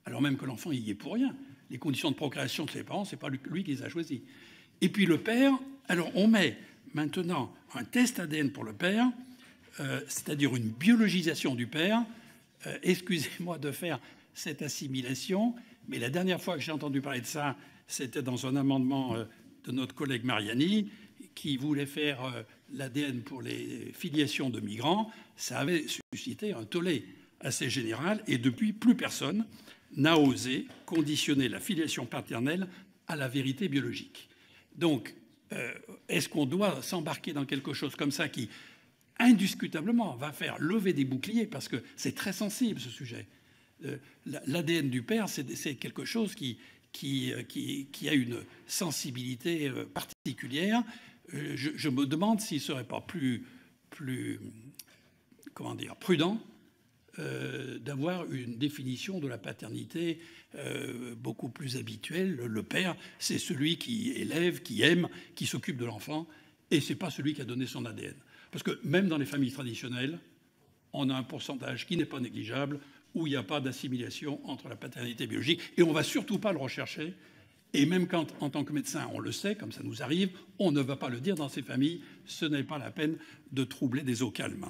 alors même que l'enfant y est pour rien. Les conditions de procréation de ses parents, ce n'est pas lui qui les a choisies. Et puis le père, alors on met maintenant un test ADN pour le père, c'est-à-dire une biologisation du père. Excusez-moi de faire cette assimilation, mais la dernière fois que j'ai entendu parler de ça, c'était dans un amendement de notre collègue Mariani, qui voulait faire l'ADN pour les filiations de migrants. Ça avait suscité un tollé assez général, et depuis, plus personne n'a osé conditionner la filiation paternelle à la vérité biologique. Donc, est-ce qu'on doit s'embarquer dans quelque chose comme ça qui, indiscutablement, va faire lever des boucliers, parce que c'est très sensible, ce sujet. L'ADN du père, c'est quelque chose qui a une sensibilité particulière. Je me demande s'il ne serait pas plus comment dire, prudent d'avoir une définition de la paternité beaucoup plus habituelle. Le père, c'est celui qui élève, qui aime, qui s'occupe de l'enfant, et ce n'est pas celui qui a donné son ADN. Parce que même dans les familles traditionnelles, on a un pourcentage qui n'est pas négligeable où il n'y a pas d'assimilation entre la paternité biologique, et on ne va surtout pas le rechercher. Et même quand, en tant que médecin, on le sait, comme ça nous arrive, on ne va pas le dire dans ces familles. Ce n'est pas la peine de troubler des eaux calmes.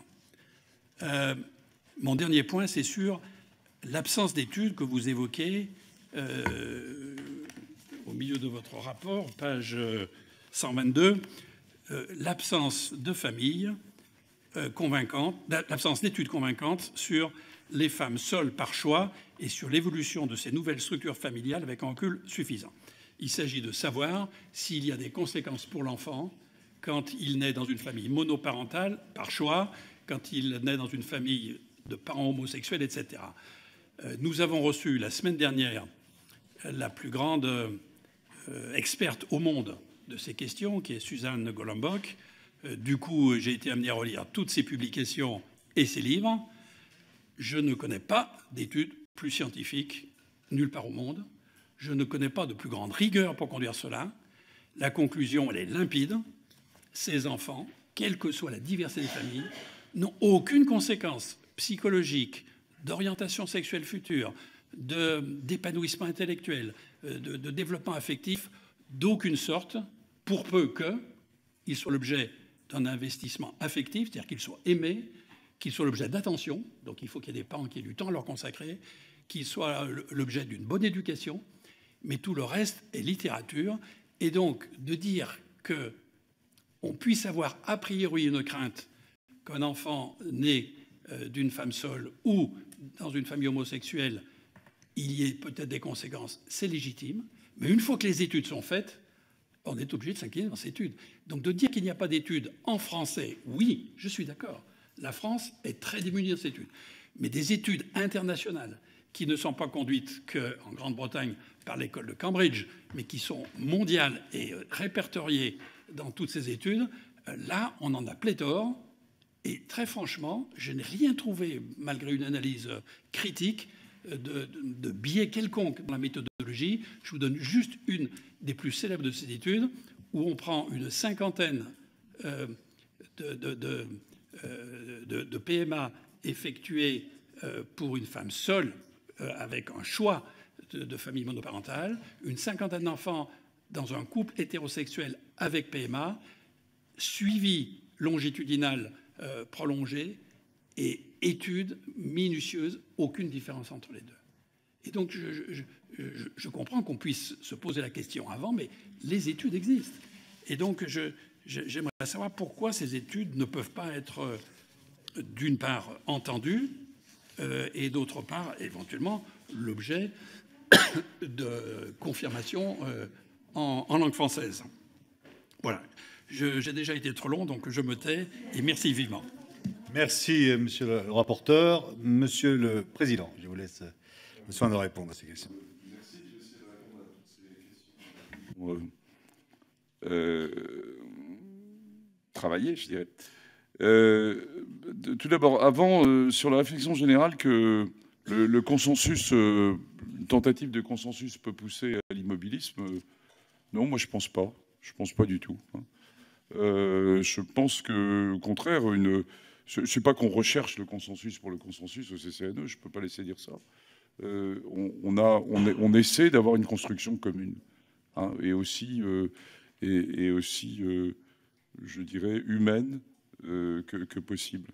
Mon dernier point, c'est sur l'absence d'études que vous évoquez au milieu de votre rapport, page 122, l'absence de famille convaincante, l'absence d'études convaincantes sur les femmes seules par choix et sur l'évolution de ces nouvelles structures familiales avec un recul suffisant. Il s'agit de savoir s'il y a des conséquences pour l'enfant quand il naît dans une famille monoparentale par choix, quand il naît dans une famille de parents homosexuels, etc. Nous avons reçu la semaine dernière la plus grande experte au monde de ces questions, qui est Suzanne Golombok. Du coup, j'ai été amené à relire toutes ses publications et ses livres. Je ne connais pas d'études plus scientifiques nulle part au monde. Je ne connais pas de plus grande rigueur pour conduire cela. La conclusion, elle est limpide. Ces enfants, quelle que soit la diversité des familles, n'ont aucune conséquence psychologique, d'orientation sexuelle future, d'épanouissement intellectuel, de développement affectif, d'aucune sorte, pour peu qu'ils soient l'objet d'un investissement affectif, c'est-à-dire qu'ils soient aimés, qu'ils soient l'objet d'attention, donc il faut qu'il y ait des parents qui aient du temps à leur consacrer, qu'ils soient l'objet d'une bonne éducation, mais tout le reste est littérature. Et donc, de dire qu'on puisse avoir a priori une crainte qu'un enfant né d'une femme seule ou dans une famille homosexuelle, il y ait peut-être des conséquences, c'est légitime. Mais une fois que les études sont faites, on est obligé de s'incliner dans ces études. Donc de dire qu'il n'y a pas d'études en français, oui, je suis d'accord. La France est très démunie dans ces études. Mais des études internationales qui ne sont pas conduites qu'en Grande-Bretagne par l'école de Cambridge, mais qui sont mondiales et répertoriées dans toutes ces études, là, on en a pléthore. Et très franchement, je n'ai rien trouvé, malgré une analyse critique, de biais quelconque dans la méthodologie. Je vous donne juste une des plus célèbres de ces études, où on prend une cinquantaine de PMA effectués pour une femme seule, avec un choix de famille monoparentale, une cinquantaine d'enfants dans un couple hétérosexuel avec PMA, suivi longitudinal prolongé et études minutieuses, aucune différence entre les deux. Et donc, je comprends qu'on puisse se poser la question avant, mais les études existent. Et donc, j'aimerais savoir pourquoi ces études ne peuvent pas être, d'une part, entendues, et d'autre part, éventuellement, l'objet de confirmation en langue française. Voilà. J'ai déjà été trop long, donc je me tais, et merci vivement. Merci, monsieur le rapporteur. Monsieur le président, je vous laisse le soin de répondre à ces questions. Merci, j'essaie de répondre à toutes ces questions. Travailler, je dirais. Tout d'abord, avant, sur la réflexion générale que le consensus, une tentative de consensus peut pousser à l'immobilisme, non, moi je pense pas. Je pense pas du tout. Je pense que, au contraire, je ne sais pas qu'on recherche le consensus pour le consensus au CCNE, je ne peux pas laisser dire ça. On essaie d'avoir une construction commune, hein, et aussi, je dirais, humaine que possible.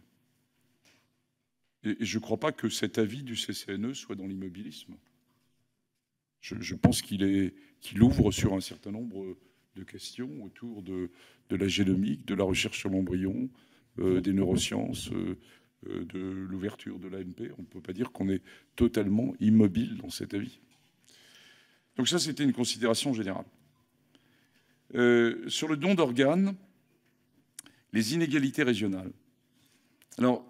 Et je ne crois pas que cet avis du CCNE soit dans l'immobilisme. Je pense qu'il ouvre sur un certain nombre de questions autour de la génomique, de la recherche sur l'embryon, des neurosciences, de l'ouverture de l'AMP. On ne peut pas dire qu'on est totalement immobile dans cet avis. Donc ça, c'était une considération générale. Sur le don d'organes, les inégalités régionales. Alors,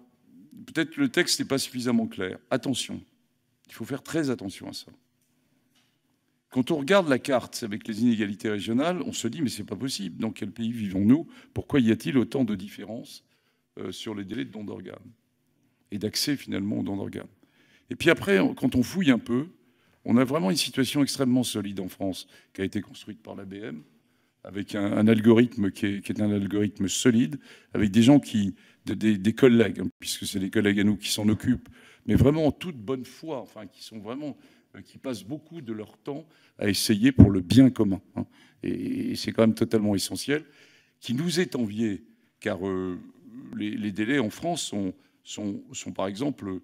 peut-être le texte n'est pas suffisamment clair. Attention, il faut faire très attention à ça. Quand on regarde la carte avec les inégalités régionales, on se dit mais c'est pas possible. Dans quel pays vivons-nous? Pourquoi y a-t-il autant de différences sur les délais de don d'organes et d'accès finalement au don d'organes? Et puis après, quand on fouille un peu, on a vraiment une situation extrêmement solide en France qui a été construite par l'ABM avec un algorithme qui est un algorithme solide, avec des gens des collègues, hein, puisque c'est les collègues à nous qui s'en occupent, mais vraiment en toute bonne foi, enfin qui passent beaucoup de leur temps à essayer pour le bien commun, hein. Et c'est quand même totalement essentiel, qui nous est envié, car les délais en France sont par exemple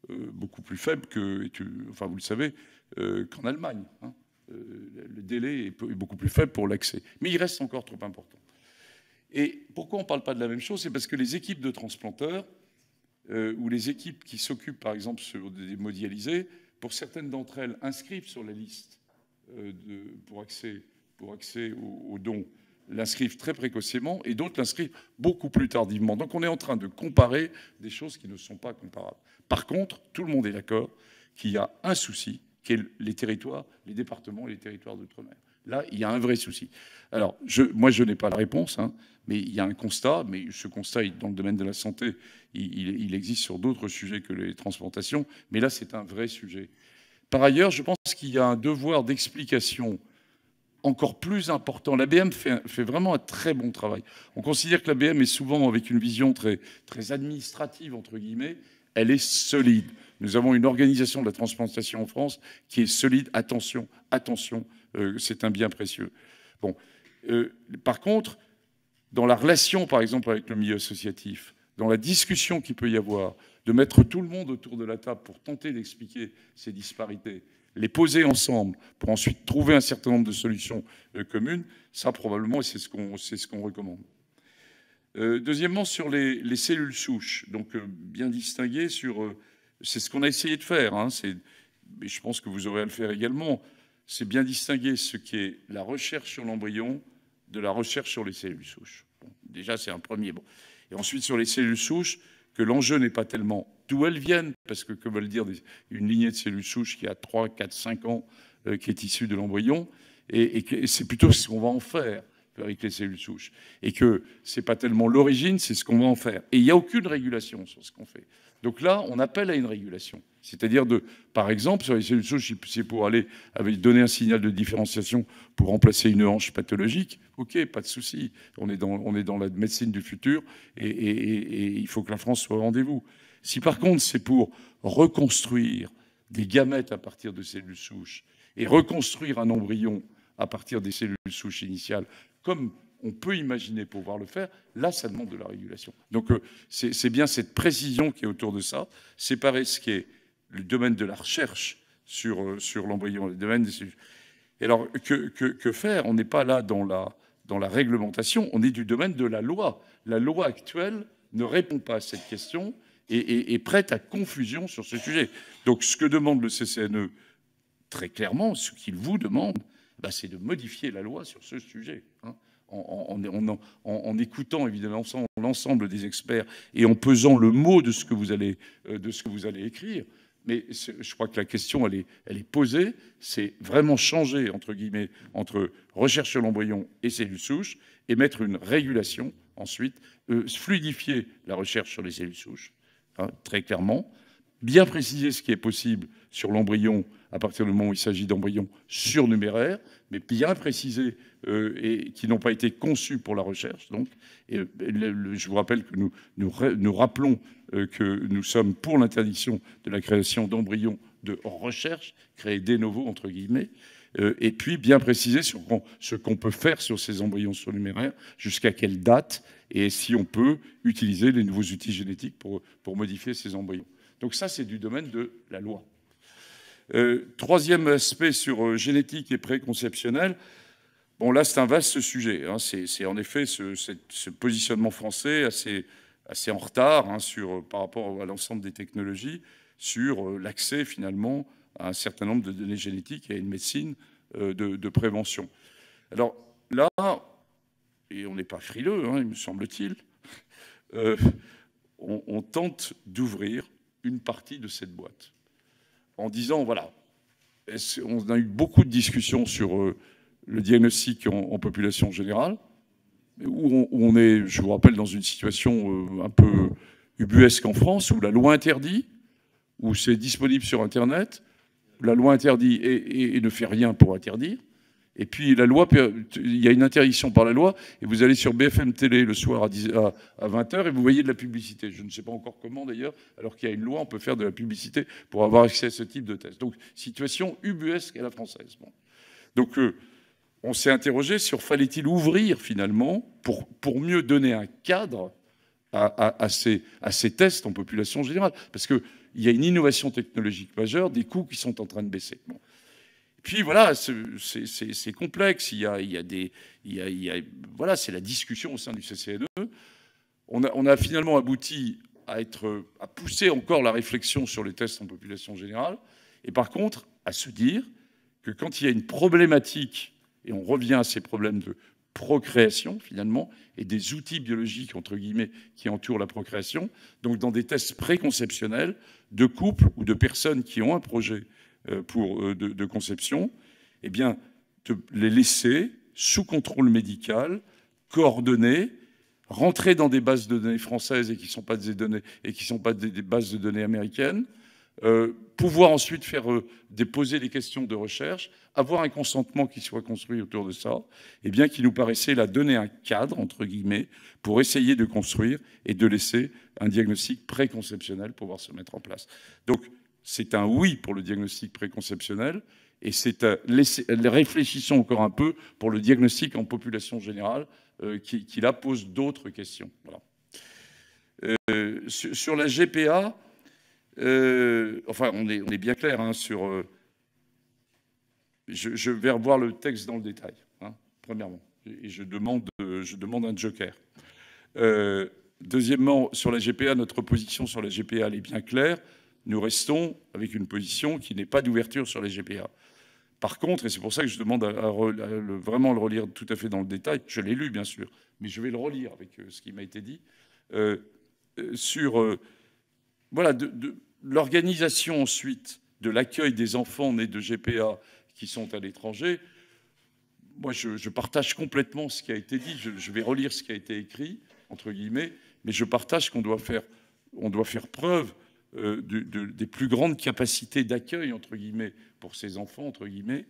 beaucoup plus faibles vous le savez, qu'en Allemagne, hein. Le délai est beaucoup plus faible pour l'accès, mais il reste encore trop important. Et pourquoi on ne parle pas de la même chose? C'est parce que les équipes de transplanteurs ou les équipes qui s'occupent, par exemple, sur des hémodialysés, pour certaines d'entre elles, inscrivent sur la liste pour accès aux dons, l'inscrivent très précocement, et d'autres l'inscrivent beaucoup plus tardivement. Donc on est en train de comparer des choses qui ne sont pas comparables. Par contre, tout le monde est d'accord qu'il y a un souci, qui est les territoires, les départements et les territoires d'outre-mer. Là, il y a un vrai souci. Alors, moi, je n'ai pas la réponse, hein, mais il y a un constat, mais ce constat, dans le domaine de la santé, il existe sur d'autres sujets que les transplantations, mais là, c'est un vrai sujet. Par ailleurs, je pense qu'il y a un devoir d'explication encore plus important. L'ABM fait vraiment un très bon travail. On considère que l'ABM est souvent avec une vision très, très administrative, entre guillemets. Elle est solide. Nous avons une organisation de la transplantation en France qui est solide. Attention, attention, c'est un bien précieux. Bon. Par contre, dans la relation, par exemple, avec le milieu associatif, dans la discussion qu'il peut y avoir, de mettre tout le monde autour de la table pour tenter d'expliquer ces disparités, les poser ensemble pour ensuite trouver un certain nombre de solutions communes, ça probablement, c'est ce qu'on recommande. Deuxièmement, sur les cellules souches, donc bien distinguer sur... c'est ce qu'on a essayé de faire, hein, mais je pense que vous aurez à le faire également, c'est bien distinguer ce qui est la recherche sur l'embryon de la recherche sur les cellules souches. Bon, déjà, c'est un premier. Bon. Et ensuite, sur les cellules souches, que l'enjeu n'est pas tellement d'où elles viennent, parce que, que veulent dire une lignée de cellules souches qui a 3, 4, 5 ans, qui est issue de l'embryon, et c'est plutôt ce qu'on va en faire avec les cellules souches. Et que ce n'est pas tellement l'origine, c'est ce qu'on va en faire. Et il n'y a aucune régulation sur ce qu'on fait. Donc là, on appelle à une régulation. C'est-à-dire, par exemple, sur les cellules souches, c'est pour aller donner un signal de différenciation pour remplacer une hanche pathologique. OK, pas de souci. On est dans la médecine du futur et il faut que la France soit au rendez-vous. Si par contre, c'est pour reconstruire des gamètes à partir de cellules souches et reconstruire un embryon à partir des cellules souches initiales, comme on peut imaginer pouvoir le faire, là, ça demande de la régulation. Donc, c'est bien cette précision qui est autour de ça, séparer ce qui est le domaine de la recherche sur l'embryon, le domaine des cellules. Et alors, que faire? On n'est pas là dans la réglementation, on est du domaine de la loi. La loi actuelle ne répond pas à cette question et prête à confusion sur ce sujet. Donc, ce que demande le CCNE, très clairement, ce qu'il vous demande, c'est de modifier la loi sur ce sujet, hein, en écoutant évidemment l'ensemble des experts et en pesant le mot de ce que vous allez écrire. Mais je crois que la question, elle est posée. C'est vraiment changer, entre guillemets, entre recherche sur l'embryon et cellules souches et mettre une régulation ensuite, fluidifier la recherche sur les cellules souches, hein, très clairement, bien préciser ce qui est possible sur l'embryon à partir du moment où il s'agit d'embryons surnuméraires, mais bien préciser et qui n'ont pas été conçus pour la recherche. Donc, je vous rappelle que nous rappelons que nous sommes pour l'interdiction de la création d'embryons de recherche, créés de novo, entre guillemets, et puis bien préciser sur ce qu'on peut faire sur ces embryons surnuméraires, jusqu'à quelle date, et si on peut utiliser les nouveaux outils génétiques pour modifier ces embryons. Donc ça, c'est du domaine de la loi. Troisième aspect sur génétique et préconceptionnel. Bon, là, c'est un vaste sujet, hein. C'est en effet ce positionnement français assez en retard, hein, par rapport à l'ensemble des technologies sur l'accès, finalement, à un certain nombre de données génétiques et à une médecine de prévention. Alors là, et on n'est pas frileux, hein, il me semble-t-il, on tente d'ouvrir une partie de cette boîte en disant, voilà, on a eu beaucoup de discussions sur le diagnostic en population générale, où on est, je vous rappelle, dans une situation un peu ubuesque en France, où la loi interdit, où c'est disponible sur Internet, la loi interdit et ne fait rien pour interdire, et puis la loi, il y a une interdiction par la loi, et vous allez sur BFM Télé le soir à 20h, et vous voyez de la publicité. Je ne sais pas encore comment d'ailleurs, alors qu'il y a une loi, on peut faire de la publicité pour avoir accès à ce type de test. Donc, situation ubuesque à la française. Bon. Donc, on s'est interrogé sur fallait-il ouvrir finalement pour mieux donner un cadre à ces tests en population générale. Parce qu'il y a une innovation technologique majeure, des coûts qui sont en train de baisser. Bon. Puis voilà, c'est complexe. Voilà, c'est la discussion au sein du CCNE. On a finalement abouti à pousser encore la réflexion sur les tests en population générale. Et par contre, à se dire que quand il y a une problématique, et on revient à ces problèmes de procréation finalement, et des outils biologiques, entre guillemets, qui entourent la procréation, donc dans des tests préconceptionnels de couples ou de personnes qui ont un projet de conception, eh bien, de les laisser sous contrôle médical, coordonnés, rentrer dans des bases de données françaises et qui ne sont pas des bases de données américaines, pouvoir ensuite déposer des questions de recherche, avoir un consentement qui soit construit autour de ça, et bien qui nous paraissait là donner un cadre, entre guillemets, pour essayer de construire et de laisser un diagnostic préconceptionnel pouvoir se mettre en place. Donc, c'est un oui pour le diagnostic préconceptionnel, et c'est réfléchissons encore un peu pour le diagnostic en population générale, qui là pose d'autres questions. Voilà. Sur la GPA, enfin, on est bien clair hein, sur... je vais revoir le texte dans le détail, hein, premièrement, et je demande un joker. Deuxièmement, sur la GPA, notre position sur la GPA, elle est bien claire. Nous restons avec une position qui n'est pas d'ouverture sur les GPA. Par contre, et c'est pour ça que je demande à vraiment le relire tout à fait dans le détail, je l'ai lu bien sûr, mais je vais le relire avec ce qui m'a été dit, sur voilà, l'organisation ensuite de l'accueil des enfants nés de GPA qui sont à l'étranger. Moi, je partage complètement ce qui a été dit, je vais relire ce qui a été écrit, entre guillemets, mais je partage qu'on doit faire preuve des plus grandes capacités d'accueil, entre guillemets, pour ces enfants, entre guillemets,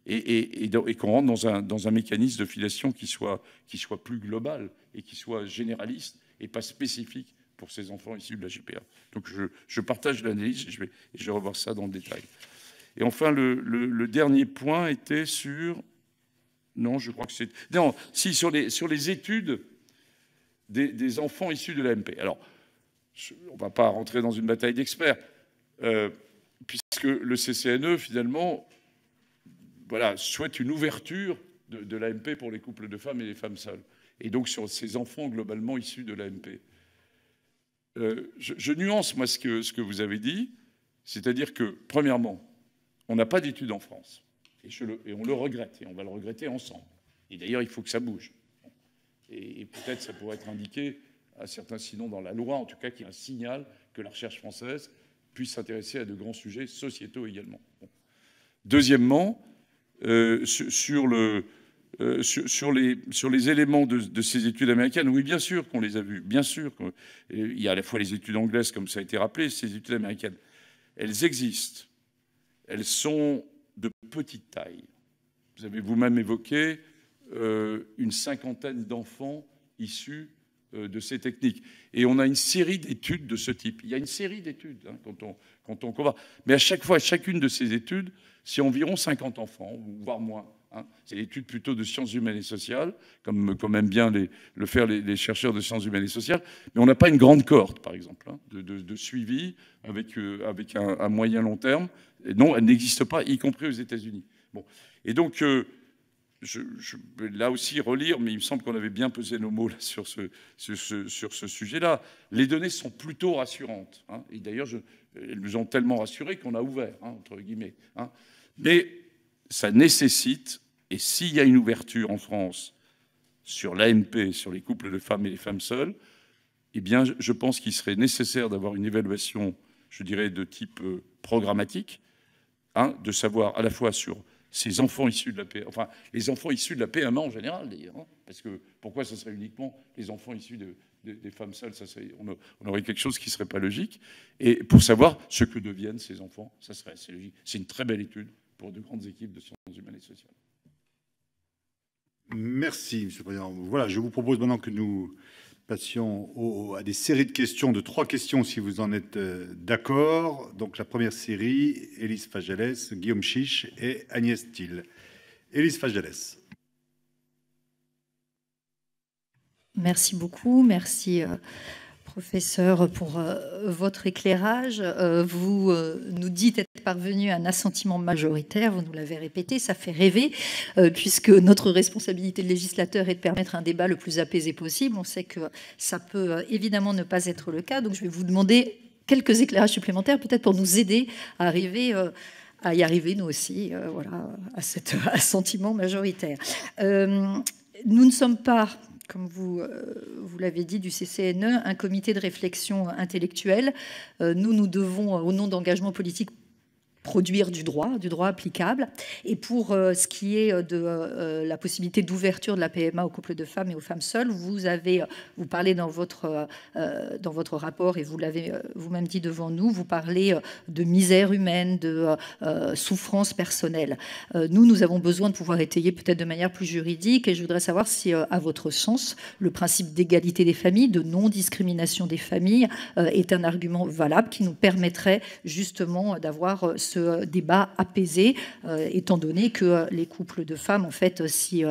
et qu'on rentre dans un mécanisme de filiation qui soit plus global et qui soit généraliste et pas spécifique pour ces enfants issus de la GPA. Donc je partage l'analyse et je vais revoir ça dans le détail. Et enfin, le dernier point était sur... Non, je crois que c'est... Non, si, sur les études des enfants issus de l'AMP. Alors, on ne va pas rentrer dans une bataille d'experts, puisque le CCNE, finalement, voilà, souhaite une ouverture de l'AMP pour les couples de femmes et les femmes seules. Et donc, sur ces enfants globalement issus de l'AMP. Je nuance, moi, ce que vous avez dit, c'est-à-dire que, premièrement, on n'a pas d'études en France. Et on le regrette, et on va le regretter ensemble. Et d'ailleurs, il faut que ça bouge. Et peut-être ça pourrait être indiqué à certains, sinon dans la loi, en tout cas, qu'il y a un signal que la recherche française puisse s'intéresser à de grands sujets sociétaux également. Bon. Deuxièmement, sur les éléments de ces études américaines, oui, bien sûr qu'on les a vus, bien sûr. Il y a à la fois les études anglaises, comme ça a été rappelé, ces études américaines. Elles existent. Elles sont de petite taille. Vous avez vous-même évoqué une cinquantaine d'enfants issus de ces techniques. Et on a une série d'études de ce type. Il y a une série d'études hein, quand on compare. Mais à chaque fois, chacune de ces études, c'est environ 50 enfants, voire moins. Hein. C'est l'étude plutôt de sciences humaines et sociales, comme aiment bien le faire les chercheurs de sciences humaines et sociales. Mais on n'a pas une grande cohorte, par exemple, hein, de suivi avec un moyen long terme. Et non, elle n'existe pas, y compris aux États-Unis. Bon. Et donc, je vais là aussi relire, mais il me semble qu'on avait bien pesé nos mots là, sur ce sujet-là. Les données sont plutôt rassurantes. Hein, et d'ailleurs, elles nous ont tellement rassurés qu'on a ouvert, hein, entre guillemets. Hein. Mais ça nécessite, et s'il y a une ouverture en France sur l'AMP, sur les couples de femmes et les femmes seules, eh bien, je pense qu'il serait nécessaire d'avoir une évaluation, je dirais, de type programmatique, hein, de savoir à la fois sur ces enfants issus de la PMA, enfin, les enfants issus de la PMA en général, d'ailleurs, hein, parce que pourquoi ça serait uniquement les enfants issus des femmes seules, on aurait quelque chose qui ne serait pas logique, et pour savoir ce que deviennent ces enfants, c'est logique. C'est une très belle étude pour de grandes équipes de sciences humaines et sociales. Merci, Monsieur le Président. Voilà, je vous propose maintenant que nous passions à des séries de questions, de 3 questions, si vous en êtes d'accord. Donc, la première série, Élise Fajales, Guillaume Chiche et Agnès Thiel. Élise Fajales. Merci beaucoup. Merci, professeur, pour votre éclairage. Vous nous dites être parvenu à un assentiment majoritaire, vous nous l'avez répété, ça fait rêver, puisque notre responsabilité de législateur est de permettre un débat le plus apaisé possible. On sait que ça peut évidemment ne pas être le cas, donc je vais vous demander quelques éclairages supplémentaires, peut-être pour nous aider à y arriver, nous aussi, voilà, à cet assentiment majoritaire. Nous ne sommes pas, comme vous l'avez dit, du CCNE, un comité de réflexion intellectuelle. Nous devons, au nom d'engagements politiques produire du droit applicable. Et pour ce qui est de la possibilité d'ouverture de la PMA aux couples de femmes et aux femmes seules, vous parlez dans votre rapport, et vous l'avez vous-même dit devant nous, vous parlez de misère humaine, de souffrance personnelle. Nous avons besoin de pouvoir étayer peut-être de manière plus juridique, et je voudrais savoir si, à votre sens, le principe d'égalité des familles, de non-discrimination des familles, est un argument valable qui nous permettrait justement d'avoir ce débat apaisé, étant donné que les couples de femmes, en fait, si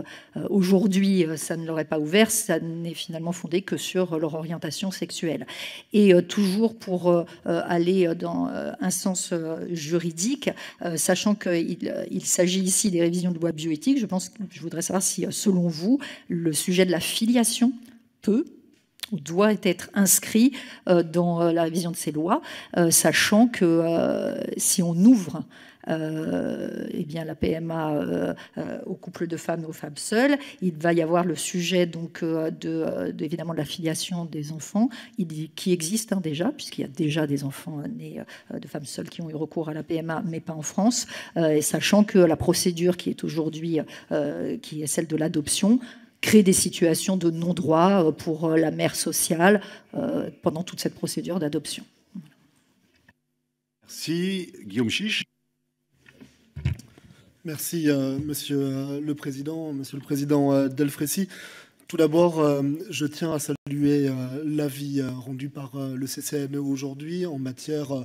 aujourd'hui ça ne leur est pas ouvert, ça n'est finalement fondé que sur leur orientation sexuelle. Et toujours pour aller dans un sens juridique, sachant qu'il s'agit ici des révisions de loi bioéthique, je voudrais savoir si, selon vous, le sujet de la filiation peut ou doit être inscrit dans la révision de ces lois, sachant que si on ouvre eh bien, la PMA aux couples de femmes et aux femmes seules, il va y avoir le sujet donc évidemment de la filiation des enfants, qui existe déjà, puisqu'il y a déjà des enfants nés de femmes seules qui ont eu recours à la PMA, mais pas en France, et sachant que la procédure qui est aujourd'hui, qui est celle de l'adoption, crée des situations de non-droit pour la mère sociale pendant toute cette procédure d'adoption. Merci. Guillaume Chiche. Merci, Monsieur le Président Delfraissy. Tout d'abord, je tiens à saluer l'avis rendu par le CCNE aujourd'hui en matière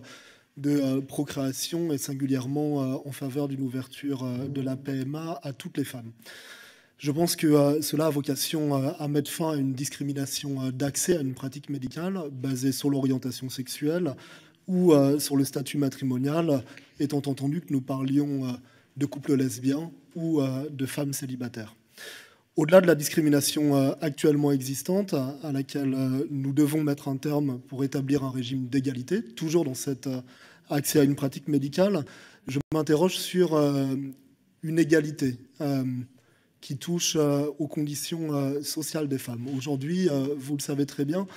de procréation et singulièrement en faveur d'une ouverture de la PMA à toutes les femmes. Je pense que cela a vocation à mettre fin à une discrimination d'accès à une pratique médicale basée sur l'orientation sexuelle ou sur le statut matrimonial, étant entendu que nous parlions de couples lesbiens ou de femmes célibataires. Au-delà de la discrimination actuellement existante, à laquelle nous devons mettre un terme pour établir un régime d'égalité, toujours dans cet accès à une pratique médicale, je m'interroge sur une égalité qui touche aux conditions sociales des femmes. Aujourd'hui, vous le savez très bien,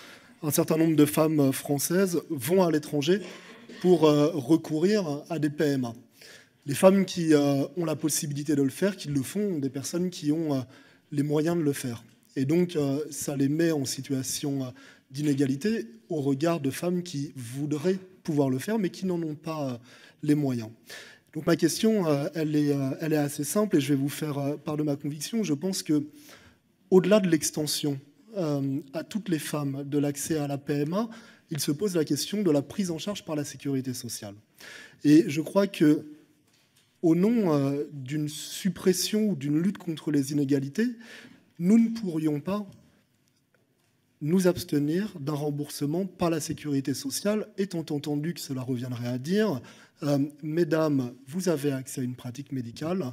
un certain nombre de femmes françaises vont à l'étranger pour recourir à des PMA. Les femmes qui ont la possibilité de le faire, qui le font, des personnes qui ont les moyens de le faire. Et donc, ça les met en situation d'inégalité au regard de femmes qui voudraient pouvoir le faire, mais qui n'en ont pas les moyens. Donc ma question, elle est assez simple et je vais vous faire part de ma conviction. Je pense que, au-delà de l'extension à toutes les femmes de l'accès à la PMA, il se pose la question de la prise en charge par la sécurité sociale. Et je crois que, au nom d'une suppression ou d'une lutte contre les inégalités, nous ne pourrions pas nous abstenir d'un remboursement par la sécurité sociale, étant entendu que cela reviendrait à dire mesdames, vous avez accès à une pratique médicale,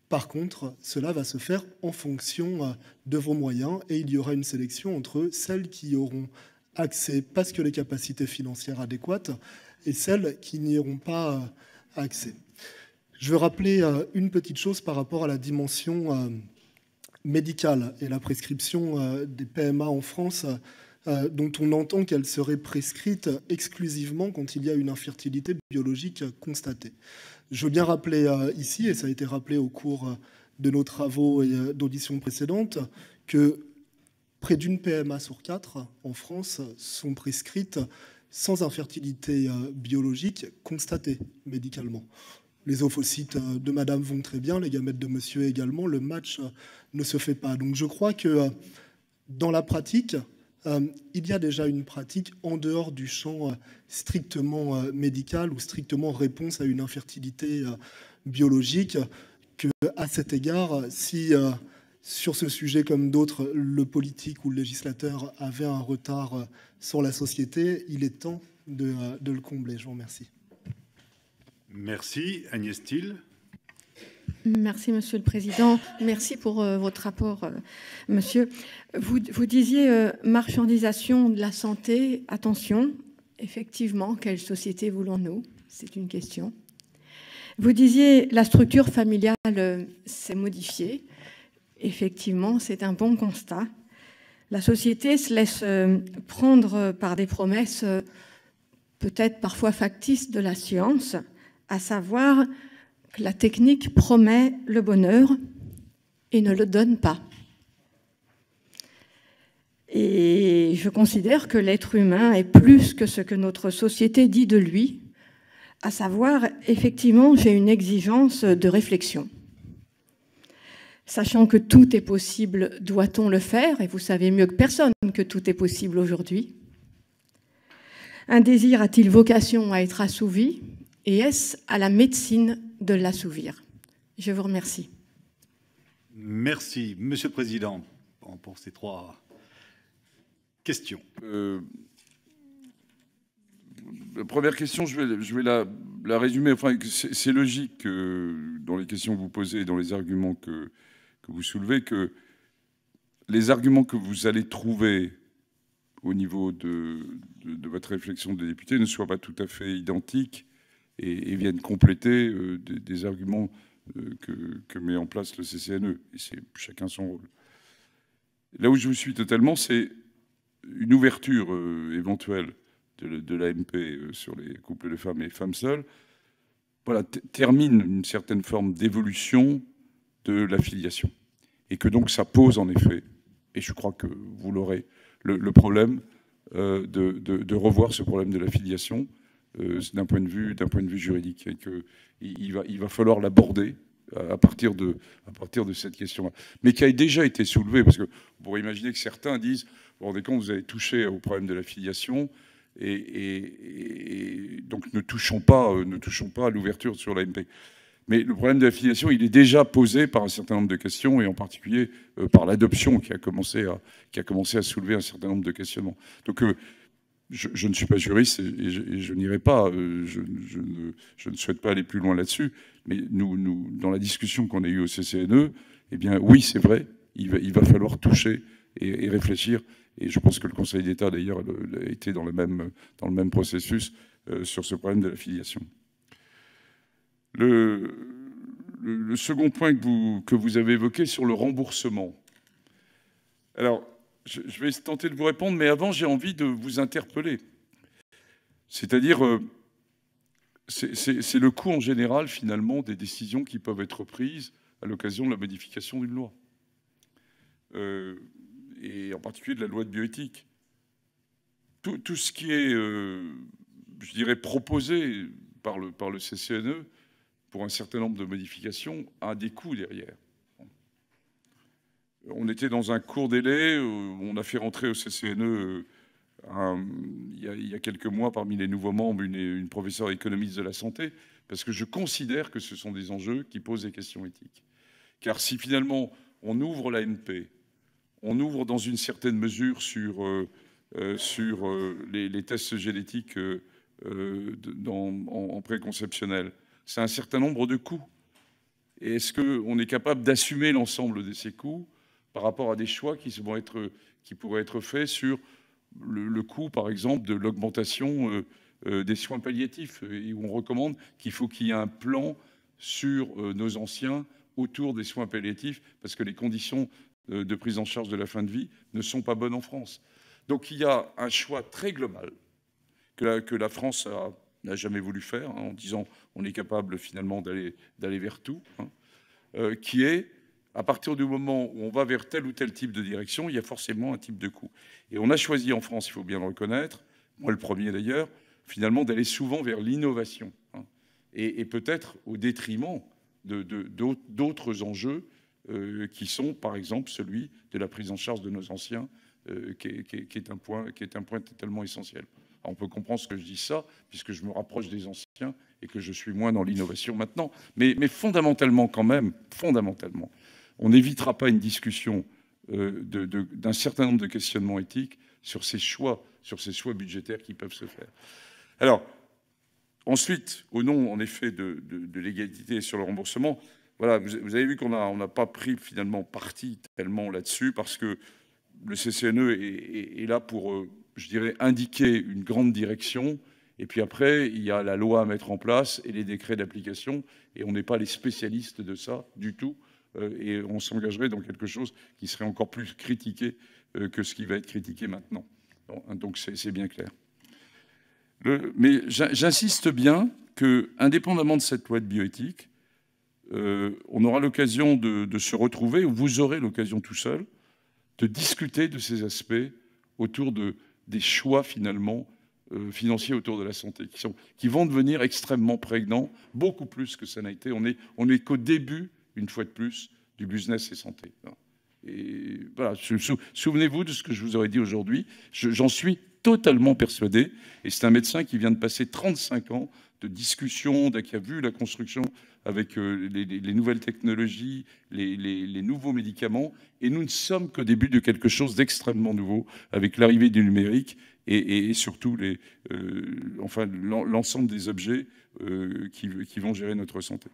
par contre, cela va se faire en fonction de vos moyens et il y aura une sélection entre celles qui auront accès parce que les capacités financières adéquates et celles qui n'y auront pas accès. Je veux rappeler une petite chose par rapport à la dimension médicale et la prescription des PMA en France, dont on entend qu'elle serait prescrite exclusivement quand il y a une infertilité biologique constatée. Je veux bien rappeler ici, et ça a été rappelé au cours de nos travaux et d'auditions précédentes, que près d'une PMA sur 4 en France sont prescrites sans infertilité biologique constatée médicalement. Les ovocytes de madame vont très bien, les gamètes de monsieur également, le match ne se fait pas. Donc je crois que dans la pratique, il y a déjà une pratique en dehors du champ strictement médical ou strictement réponse à une infertilité biologique, que à cet égard, si sur ce sujet comme d'autres, le politique ou le législateur avait un retard sur la société, il est temps de le combler. Je vous remercie. Merci. Agnès Thill. Merci, Monsieur le Président. Merci pour votre rapport, Monsieur. Vous disiez marchandisation de la santé. Attention, effectivement, quelle société voulons-nous? C'est une question. Vous disiez la structure familiale s'est modifiée. Effectivement, c'est un bon constat. La société se laisse prendre par des promesses peut-être parfois factices de la science, à savoir que la technique promet le bonheur et ne le donne pas. Et je considère que l'être humain est plus que ce que notre société dit de lui, à savoir, effectivement, j'ai une exigence de réflexion. Sachant que tout est possible, doit-on le faire? Et vous savez mieux que personne que tout est possible aujourd'hui. Un désir a-t-il vocation à être assouvi? Et est-ce à la médecine de l'assouvir? Je vous remercie. Merci. Monsieur le Président, pour ces 3 questions. La première question, je vais la résumer. Enfin, c'est logique dans les questions que vous posez et dans les arguments que vous soulevez, que les arguments que vous allez trouver au niveau de votre réflexion de député ne soient pas tout à fait identiques et viennent compléter des arguments que met en place le CCNE. Et c'est chacun son rôle. Là où je vous suis totalement, c'est une ouverture éventuelle de l'AMP sur les couples de femmes et femmes seules. Voilà, termine une certaine forme d'évolution de la filiation. Et que donc ça pose en effet, et je crois que vous l'aurez, le problème de revoir ce problème de la filiation d'un point de vue juridique. Et qu'il va falloir l'aborder à partir de cette question-là. Mais qui a déjà été soulevée, parce que vous pourrez imaginer que certains disent, vous vous rendez compte, vous avez touché au problème de la filiation, et donc ne touchons pas à l'ouverture sur l'AMP. Mais le problème de la filiation, il est déjà posé par un certain nombre de questions, et en particulier par l'adoption qui a commencé à soulever un certain nombre de questionnements. Donc je ne suis pas juriste et je n'irai pas, je ne souhaite pas aller plus loin là-dessus, mais nous, dans la discussion qu'on a eue au CCNE, eh bien oui, c'est vrai, il va falloir toucher et réfléchir. Et je pense que le Conseil d'État, d'ailleurs, a été dans le même processus sur ce problème de la filiation. Le second point que vous avez évoqué sur le remboursement. Alors, je vais tenter de vous répondre, mais avant, j'ai envie de vous interpeller. C'est-à-dire, c'est le coût en général, finalement, des décisions qui peuvent être prises à l'occasion de la modification d'une loi. Et en particulier de la loi de bioéthique. Tout ce qui est, je dirais, proposé par le CCNE pour un certain nombre de modifications a des coûts derrière. On était dans un court délai, on a fait rentrer au CCNE il y a quelques mois parmi les nouveaux membres une professeure économiste de la santé, parce que je considère que ce sont des enjeux qui posent des questions éthiques. Car si finalement on ouvre l'AMP, on ouvre dans une certaine mesure sur les tests génétiques en préconceptionnel, c'est un certain nombre de coûts. Et est-ce qu'on est capable d'assumer l'ensemble de ces coûts par rapport à des choix qui pourraient être faits sur le coût, par exemple, de l'augmentation des soins palliatifs, et où on recommande qu'il faut qu'il y ait un plan sur nos anciens autour des soins palliatifs, parce que les conditions de prise en charge de la fin de vie ne sont pas bonnes en France. Donc il y a un choix très global que la France n'a jamais voulu faire, en disant on est capable finalement d'aller vers tout, qui est, à partir du moment où on va vers tel ou tel type de direction, il y a forcément un type de coût. Et on a choisi en France, il faut bien le reconnaître, moi le premier d'ailleurs, finalement d'aller souvent vers l'innovation, et peut-être au détriment d'autres enjeux qui sont, par exemple, celui de la prise en charge de nos anciens, qui est un point totalement essentiel. Alors, on peut comprendre ce que je dis ça, puisque je me rapproche des anciens et que je suis moins dans l'innovation maintenant. Mais fondamentalement, quand même, fondamentalement, on n'évitera pas une discussion d'un certain nombre de questionnements éthiques sur ces choix budgétaires qui peuvent se faire. Alors, ensuite, au nom, en effet, de l'égalité sur le remboursement, voilà, vous avez vu qu'on n'a pas pris finalement parti tellement là-dessus, parce que le CCNE est là pour, je dirais, indiquer une grande direction, et puis après, il y a la loi à mettre en place et les décrets d'application, et on n'est pas les spécialistes de ça du tout, et on s'engagerait dans quelque chose qui serait encore plus critiqué que ce qui va être critiqué maintenant. Donc c'est bien clair. Mais j'insiste bien que, indépendamment de cette loi de bioéthique, on aura l'occasion de se retrouver, ou vous aurez l'occasion tout seul, de discuter de ces aspects autour des choix, finalement, financiers autour de la santé, qui vont devenir extrêmement prégnants, beaucoup plus que ça n'a été. On est qu'au début, une fois de plus, du business et santé. Et voilà, souvenez-vous de ce que je vous aurais dit aujourd'hui. J'en suis totalement persuadé. Et c'est un médecin qui vient de passer 35 ans de discussion, qui a vu la construction avec les nouvelles technologies, les nouveaux médicaments. Et nous ne sommes qu'au début de quelque chose d'extrêmement nouveau, avec l'arrivée du numérique et surtout l'ensemble des objets qui vont gérer notre santé.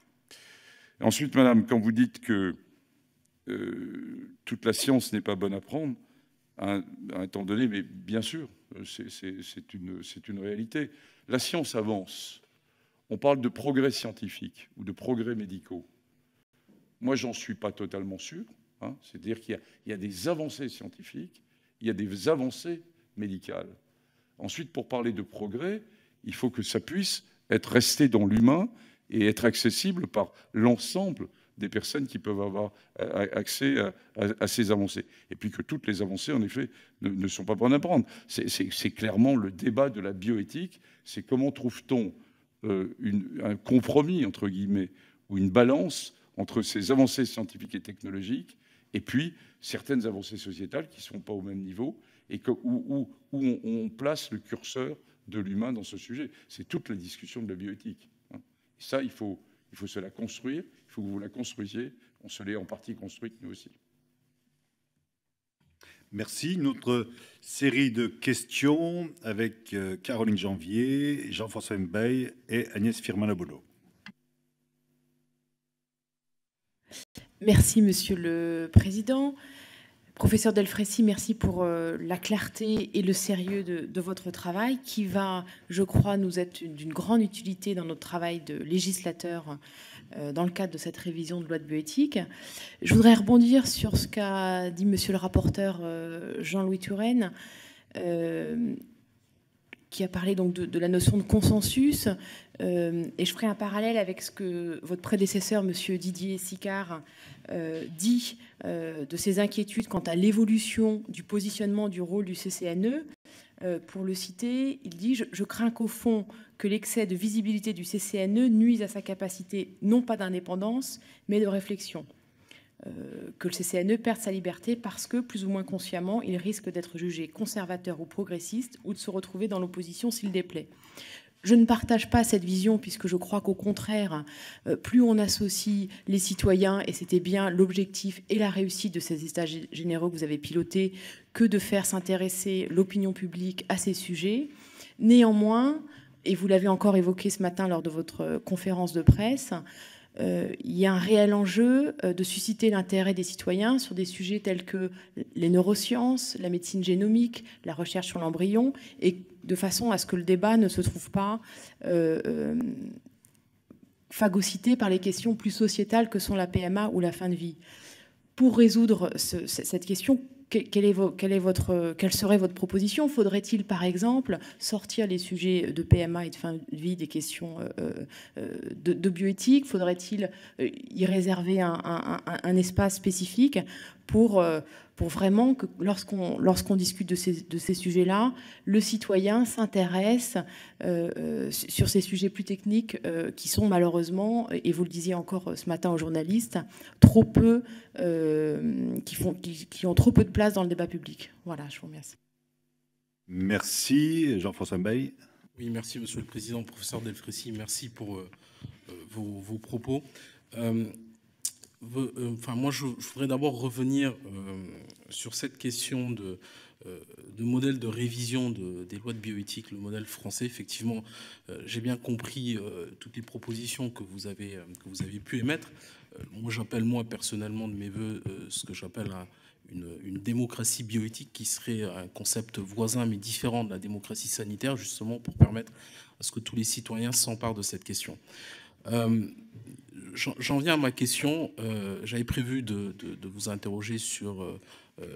Et ensuite, madame, quand vous dites que toute la science n'est pas bonne à prendre, à un temps donné, mais bien sûr, c'est une réalité. La science avance. On parle de progrès scientifiques ou de progrès médicaux. Moi, j'en suis pas totalement sûr. C'est-à-dire qu'il y a des avancées scientifiques, il y a des avancées médicales. Ensuite, pour parler de progrès, il faut que ça puisse être resté dans l'humain et être accessible par l'ensemble des personnes qui peuvent avoir accès à ces avancées. Et puis que toutes les avancées, en effet, ne sont pas bonnes à prendre. C'est clairement le débat de la bioéthique. C'est comment trouve-t-on un compromis, entre guillemets, ou une balance entre ces avancées scientifiques et technologiques et puis certaines avancées sociétales qui ne sont pas au même niveau et où on place le curseur de l'humain dans ce sujet. C'est toute la discussion de la bioéthique. Et ça, il faut se la construire, il faut que vous la construisiez. On se l'est en partie construite, nous aussi. Merci. Notre série de questions avec Caroline Janvier, Jean-François Mbaye et Agnès Firmin-Labolo. Merci, Monsieur le Président. Professeur Delfraissy, merci pour la clarté et le sérieux de votre travail qui va, je crois, nous être d'une grande utilité dans notre travail de législateur dans le cadre de cette révision de loi de bioéthique. Je voudrais rebondir sur ce qu'a dit monsieur le rapporteur Jean-Louis Touraine, qui a parlé donc de la notion de consensus. Et je ferai un parallèle avec ce que votre prédécesseur, monsieur Didier Sicard, dit de ses inquiétudes quant à l'évolution du positionnement du rôle du CCNE. Pour le citer, il dit « Je crains qu'au fond, que l'excès de visibilité du CCNE nuise à sa capacité non pas d'indépendance, mais de réflexion. Que le CCNE perde sa liberté parce que, plus ou moins consciemment, il risque d'être jugé conservateur ou progressiste ou de se retrouver dans l'opposition s'il déplaît. » Je ne partage pas cette vision puisque je crois qu'au contraire, plus on associe les citoyens, et c'était bien l'objectif et la réussite de ces états généraux que vous avez pilotés, que de faire s'intéresser l'opinion publique à ces sujets. Néanmoins, et vous l'avez encore évoqué ce matin lors de votre conférence de presse, il y a un réel enjeu de susciter l'intérêt des citoyens sur des sujets tels que les neurosciences, la médecine génomique, la recherche sur l'embryon, et de façon à ce que le débat ne se trouve pas phagocyté par les questions plus sociétales que sont la PMA ou la fin de vie. Pour résoudre cette question, quelle serait votre proposition? Faudrait-il, par exemple, sortir les sujets de PMA et de fin de vie des questions de bioéthique? Faudrait-il y réserver un espace spécifique pour vraiment que lorsqu'on discute de ces sujets-là, le citoyen s'intéresse sur ces sujets plus techniques qui sont malheureusement, et vous le disiez encore ce matin aux journalistes, trop peu, qui ont trop peu de place dans le débat public. Voilà, je vous remercie. Merci. Jean-François Mbaye. Oui, merci Monsieur le Président. Professeur Delfraissy, merci pour vos propos. Moi, je voudrais d'abord revenir sur cette question de modèle de révision des lois de bioéthique, le modèle français. Effectivement, j'ai bien compris toutes les propositions que vous avez pu émettre. Moi, j'appelle, personnellement, de mes voeux, ce que j'appelle une démocratie bioéthique qui serait un concept voisin mais différent de la démocratie sanitaire, justement pour permettre à ce que tous les citoyens s'emparent de cette question. J'en viens à ma question. J'avais prévu de vous interroger sur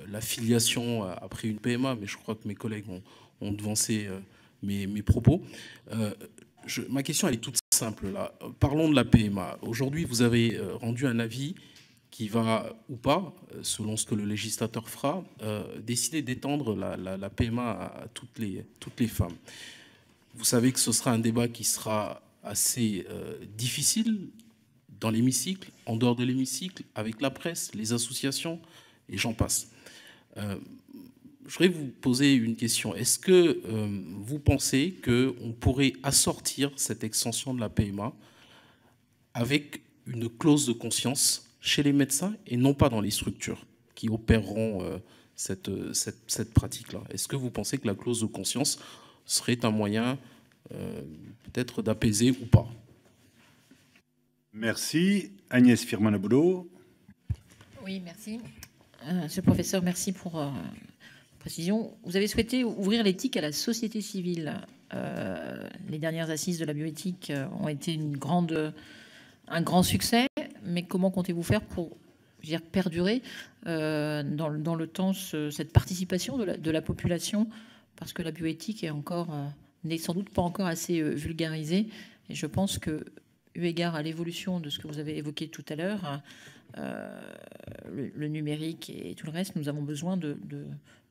la filiation après une PMA, mais je crois que mes collègues ont devancé mes propos. Ma question, elle est toute simple, là. Parlons de la PMA. Aujourd'hui, vous avez rendu un avis qui va, ou pas, selon ce que le législateur fera, décider d'étendre la PMA à toutes les femmes. Vous savez que ce sera un débat qui sera assez difficile dans l'hémicycle, en dehors de l'hémicycle, avec la presse, les associations, et j'en passe. Je voudrais vous poser une question. Est-ce que vous pensez qu'on pourrait assortir cette extension de la PMA avec une clause de conscience chez les médecins et non pas dans les structures qui opéreront cette pratique-là? Est-ce que vous pensez que la clause de conscience serait un moyen peut-être d'apaiser ou pas? Merci. Agnès Firmin-Lebaudot. Oui, merci. Monsieur le professeur, merci pour la précision. Vous avez souhaité ouvrir l'éthique à la société civile. Les dernières assises de la bioéthique ont été un grand succès, mais comment comptez-vous faire pour perdurer dans le temps cette participation de la population, parce que la bioéthique n'est sans doute pas encore assez vulgarisée, et je pense que, eu égard à l'évolution de ce que vous avez évoqué tout à l'heure, le numérique et tout le reste, nous avons besoin de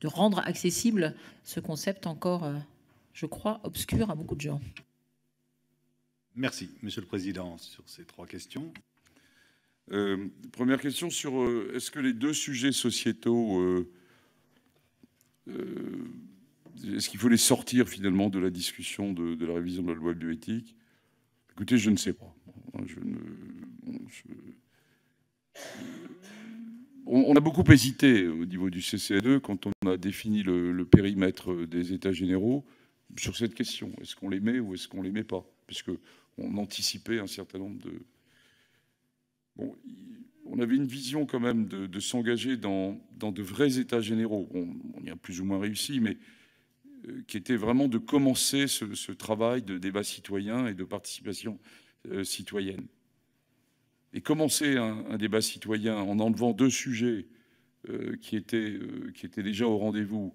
rendre accessible ce concept encore, je crois, obscur à beaucoup de gens. Merci, Monsieur le Président, sur ces 3 questions. Première question sur est-ce que les 2 sujets sociétaux, est-ce qu'il faut les sortir finalement de la discussion de la révision de la loi bioéthique? Écoutez, je ne sais pas. On a beaucoup hésité au niveau du CCNE quand on a défini le périmètre des États généraux sur cette question. Est-ce qu'on les met ou est-ce qu'on les met pas? Puisqu'on anticipait un certain nombre de... Bon, on avait une vision quand même de s'engager dans de vrais États généraux. On y a plus ou moins réussi, mais qui était vraiment de commencer ce travail de débat citoyen et de participation citoyenne. Et commencer un débat citoyen en enlevant 2 sujets qui étaient déjà au rendez-vous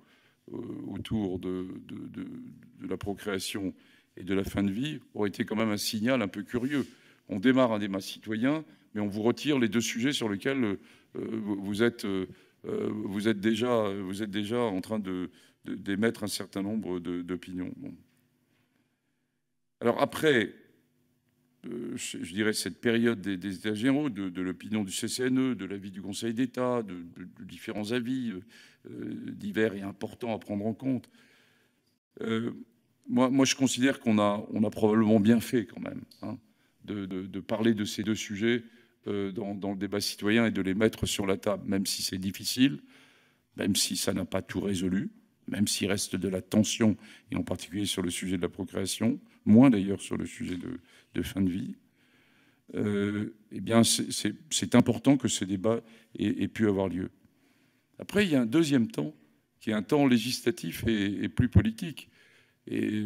autour de la procréation et de la fin de vie aurait été quand même un signal un peu curieux. On démarre un débat citoyen, mais on vous retire les 2 sujets sur lesquels vous êtes déjà en train d'émettre un certain nombre d'opinions. Bon. Alors après, je dirais cette période des États généraux, de l'opinion du CCNE, de l'avis du Conseil d'État, de différents avis divers et importants à prendre en compte, moi je considère qu'on a probablement bien fait quand même, hein, de parler de ces 2 sujets dans le débat citoyen et de les mettre sur la table, même si c'est difficile, même si ça n'a pas tout résolu, même s'il reste de la tension, et en particulier sur le sujet de la procréation, moins d'ailleurs sur le sujet de fin de vie, eh bien c'est important que ce débat ait pu avoir lieu. Après, il y a un deuxième temps, qui est un temps législatif et plus politique. Et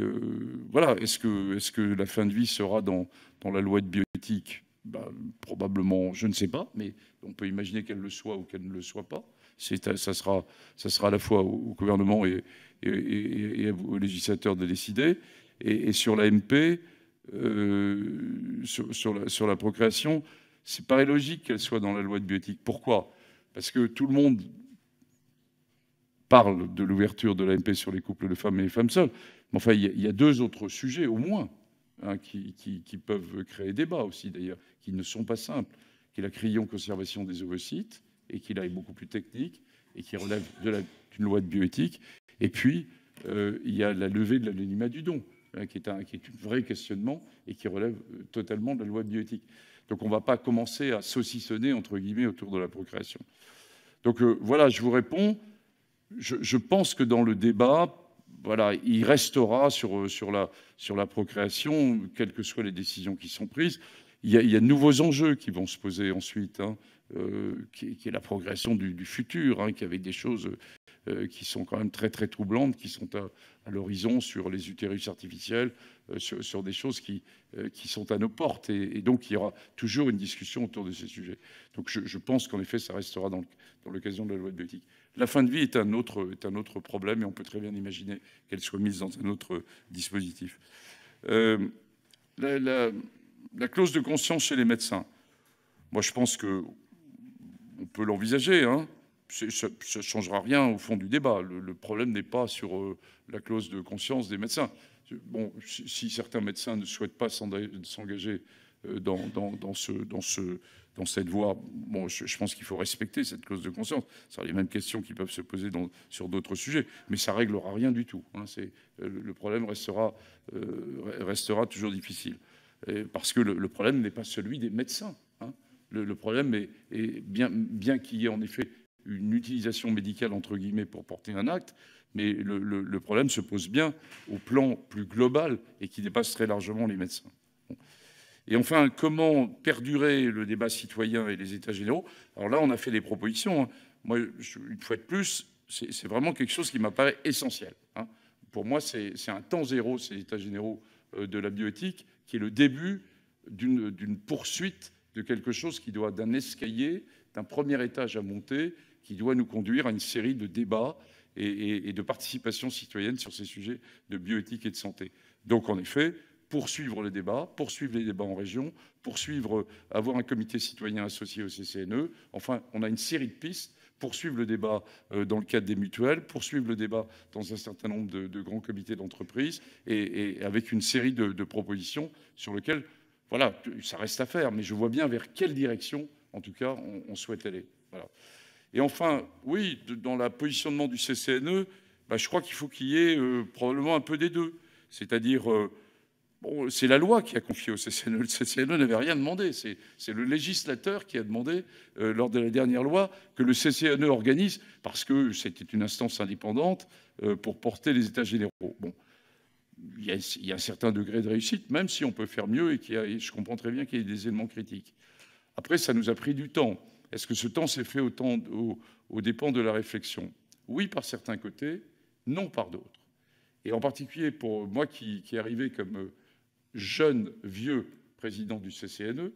voilà, est-ce que la fin de vie sera dans la loi de bioéthique? Probablement, je ne sais pas, mais on peut imaginer qu'elle le soit ou qu'elle ne le soit pas. Ça sera à la fois au gouvernement et aux législateurs de décider. Et sur la MP, sur la procréation, c'est paraît logique qu'elle soit dans la loi de bioéthique. Pourquoi? Parce que tout le monde parle de l'ouverture de l'AMP sur les couples de femmes et les femmes seules. Mais enfin, il y a 2 autres sujets, au moins, hein, qui peuvent créer débat aussi, d'ailleurs, qui ne sont pas simples, qui est la cryoconservation des ovocytes, et qui là est beaucoup plus technique, et qui relève d'une loi de bioéthique. Et puis, il y a la levée de l'anonymat du don, hein, qui est un vrai questionnement, et qui relève totalement de la loi de bioéthique. Donc on ne va pas commencer à saucissonner, entre guillemets, autour de la procréation. Donc voilà, je vous réponds. Je pense que dans le débat, voilà, il restera sur la procréation, quelles que soient les décisions qui sont prises. Il y a de nouveaux enjeux qui vont se poser ensuite, hein, qui est la progression du futur, hein, qui avec des choses qui sont quand même très très troublantes, qui sont à l'horizon sur les utérus artificiels, sur des choses qui sont à nos portes. Et donc il y aura toujours une discussion autour de ces sujets. Donc je pense qu'en effet ça restera dans l'occasion de la loi de bioéthique. La fin de vie est un autre problème et on peut très bien imaginer qu'elle soit mise dans un autre dispositif. La clause de conscience chez les médecins, moi je pense qu'on peut l'envisager, hein. Ça ne changera rien au fond du débat. Le problème n'est pas sur la clause de conscience des médecins. Bon, si certains médecins ne souhaitent pas s'engager dans cette voie, bon, je pense qu'il faut respecter cette clause de conscience. Ce sont les mêmes questions qui peuvent se poser sur d'autres sujets, mais ça ne réglera rien du tout, hein. Le problème restera toujours difficile. Parce que le problème n'est pas celui des médecins, hein. Le problème est bien qu'il y ait en effet une utilisation médicale, entre guillemets, pour porter un acte, mais le problème se pose bien au plan plus global et qui dépasse très largement les médecins. Bon. Et enfin, comment perdurer le débat citoyen et les états généraux? Alors là, on a fait des propositions, hein. Moi, une fois de plus, c'est vraiment quelque chose qui m'apparaît essentiel, hein. Pour moi, c'est un temps zéro, ces états généraux de la bioéthique, qui est le début d'une poursuite de quelque chose qui doit d'un escalier, d'un premier étage à monter, qui doit nous conduire à une série de débats et de participation citoyenne sur ces sujets de bioéthique et de santé. Donc, en effet, poursuivre les débats en région, avoir un comité citoyen associé au CCNE. Enfin, on a une série de pistes. Poursuivre le débat dans le cadre des mutuelles, poursuivre le débat dans un certain nombre de grands comités d'entreprise et avec une série de propositions sur lesquelles, voilà, ça reste à faire, mais je vois bien vers quelle direction, en tout cas, on souhaite aller. Voilà. Et enfin, oui, dans le positionnement du CCNE, je crois qu'il faut qu'il y ait probablement un peu des deux. C'est-à-dire, bon, c'est la loi qui a confié au CCNE. Le CCNE n'avait rien demandé. C'est le législateur qui a demandé, lors de la dernière loi, que le CCNE organise, parce que c'était une instance indépendante, pour porter les états généraux. Bon, il y a un certain degré de réussite, même si on peut faire mieux et je comprends très bien qu'il y ait des éléments critiques. Après, ça nous a pris du temps. Est-ce que ce temps s'est fait aux dépens de la réflexion? Oui, par certains côtés, non par d'autres. Et en particulier pour moi qui est arrivé comme jeune, vieux président du CCNE,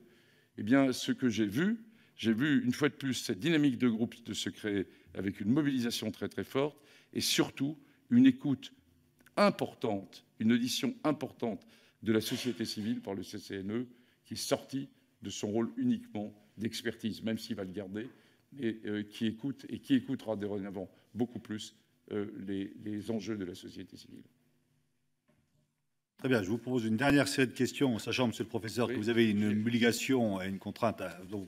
eh bien, ce que j'ai vu une fois de plus cette dynamique de groupe de se créer avec une mobilisation très très forte et surtout une écoute importante, une audition importante de la société civile par le CCNE qui est sorti de son rôle uniquement d'expertise, même s'il va le garder, mais qui écoute et qui écoutera dorénavant beaucoup plus les enjeux de la société civile. Très bien, je vous propose une dernière série de questions, sachant, monsieur le professeur, que vous avez une obligation et une contrainte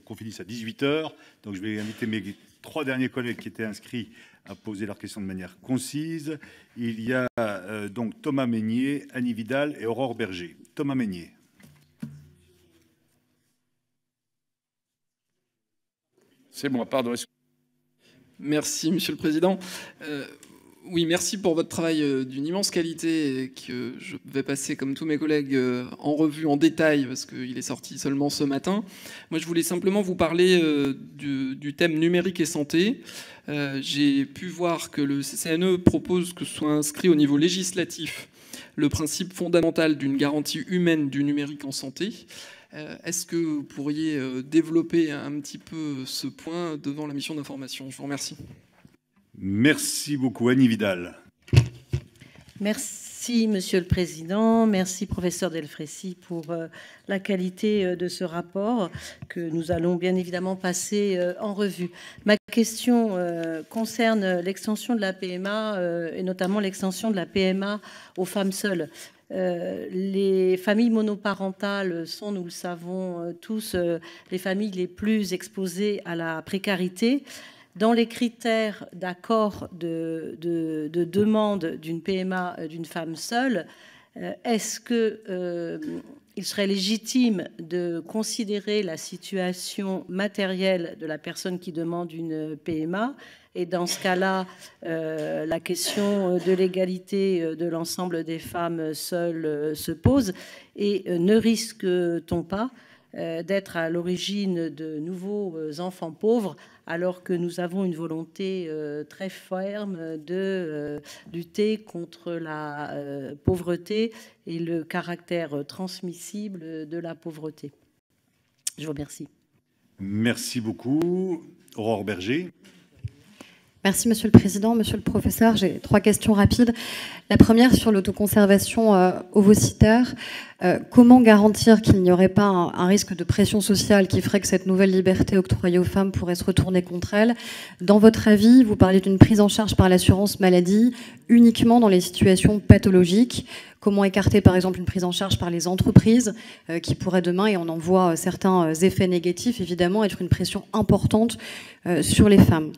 qu'on finisse à 18 h. Donc je vais inviter mes 3 derniers collègues qui étaient inscrits à poser leurs questions de manière concise. Il y a donc Thomas Meignier, Annie Vidal et Aurore Berger. Thomas Meignier. C'est bon, pardon. Merci, Monsieur le Président. Oui, merci pour votre travail d'une immense qualité que je vais passer, comme tous mes collègues, en revue en détail parce qu'il est sorti seulement ce matin. Moi, je voulais simplement vous parler du thème numérique et santé. J'ai pu voir que le CCNE propose que soit inscrit au niveau législatif le principe fondamental d'une garantie humaine du numérique en santé. Est-ce que vous pourriez développer un petit peu ce point devant la mission d'information? Je vous remercie. Merci beaucoup. Annie Vidal. Merci, Monsieur le Président. Merci, professeur Delfraissy, pour la qualité de ce rapport que nous allons bien évidemment passer en revue. Ma question concerne l'extension de la PMA et notamment l'extension de la PMA aux femmes seules. Les familles monoparentales sont, nous le savons tous, les familles les plus exposées à la précarité. Dans les critères d'accord de demande d'une PMA d'une femme seule, est-ce qu'il serait légitime de considérer la situation matérielle de la personne qui demande une PMA? Et dans ce cas-là, la question de l'égalité de l'ensemble des femmes seules se pose. Et ne risque-t-on pas d'être à l'origine de nouveaux enfants pauvres, alors que nous avons une volonté très ferme de lutter contre la pauvreté et le caractère transmissible de la pauvreté? Je vous remercie. Merci beaucoup. Aurore Berger. Merci, Monsieur le Président. Monsieur le Professeur, j'ai 3 questions rapides. La première sur l'autoconservation ovocytaire. Comment garantir qu'il n'y aurait pas un risque de pression sociale qui ferait que cette nouvelle liberté octroyée aux femmes pourrait se retourner contre elles? Dans votre avis, vous parlez d'une prise en charge par l'assurance maladie uniquement dans les situations pathologiques. Comment écarter, par exemple, une prise en charge par les entreprises qui pourrait demain, et on en voit certains effets négatifs, évidemment, être une pression importante sur les femmes.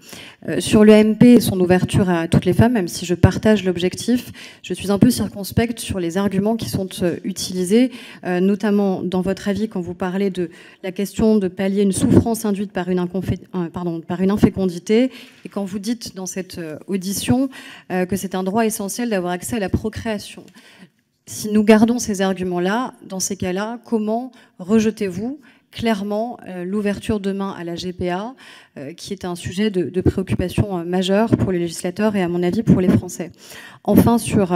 Sur le MP et son ouverture à toutes les femmes, même si je partage l'objectif, je suis un peu circonspecte sur les arguments qui sont utilisés, notamment dans votre avis quand vous parlez de la question de pallier une souffrance induite par une infécondité, et quand vous dites dans cette audition que c'est un droit essentiel d'avoir accès à la procréation. Si nous gardons ces arguments-là, dans ces cas-là, comment rejetez-vous clairement l'ouverture demain à la GPA, qui est un sujet de préoccupation majeure pour les législateurs et à mon avis pour les Français? Enfin, sur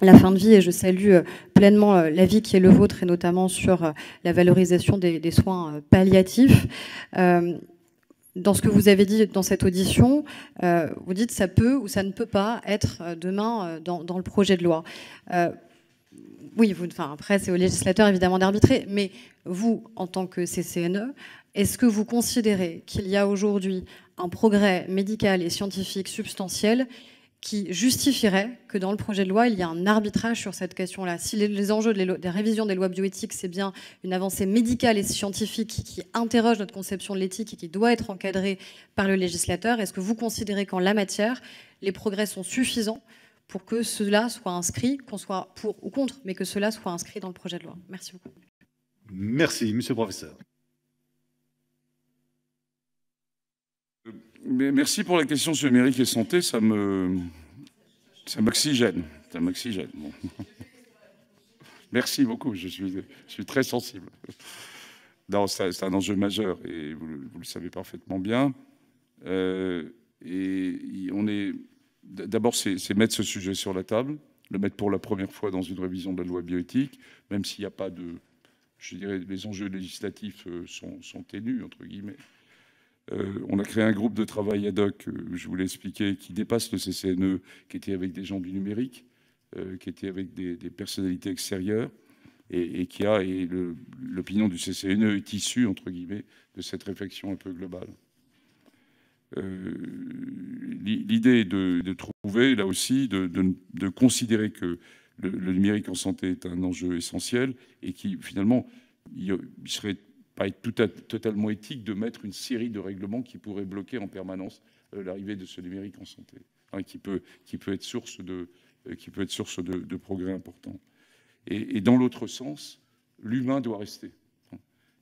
la fin de vie, et je salue pleinement l'avis qui est le vôtre, et notamment sur la valorisation des soins palliatifs. Dans ce que vous avez dit dans cette audition, vous dites ça peut ou ça ne peut pas être demain dans le projet de loi. Oui, après, c'est au législateur évidemment d'arbitrer, mais vous, en tant que CCNE, est-ce que vous considérez qu'il y a aujourd'hui un progrès médical et scientifique substantiel qui justifierait que dans le projet de loi, il y a un arbitrage sur cette question-là? Si les enjeux des révisions des lois bioéthiques, c'est bien une avancée médicale et scientifique qui interroge notre conception de l'éthique et qui doit être encadrée par le législateur, est-ce que vous considérez qu'en la matière, les progrès sont suffisants pour que cela soit inscrit, qu'on soit pour ou contre, mais que cela soit inscrit dans le projet de loi? Merci beaucoup. Merci, monsieur le professeur. Merci pour la question sur numérique et santé, ça m'oxygène. Ça m'oxygène. Bon. Merci beaucoup, je suis très sensible. Non, c'est un enjeu majeur, et vous le savez parfaitement bien. Et on est... D'abord, c'est mettre ce sujet sur la table, le mettre pour la première fois dans une révision de la loi bioéthique, même s'il n'y a pas de... Je dirais, les enjeux législatifs sont ténus, entre guillemets. On a créé un groupe de travail ad hoc, je vous l'ai expliqué, qui dépasse le CCNE, qui était avec des gens du numérique, qui était avec des personnalités extérieures, et l'opinion du CCNE est issue, entre guillemets, de cette réflexion un peu globale. L'idée est de trouver, là aussi, de considérer que le numérique en santé est un enjeu essentiel et qui, finalement, il serait pas être totalement éthique de mettre une série de règlements qui pourraient bloquer en permanence l'arrivée de ce numérique en santé, hein, qui peut être source de progrès importants. Et dans l'autre sens, l'humain doit rester.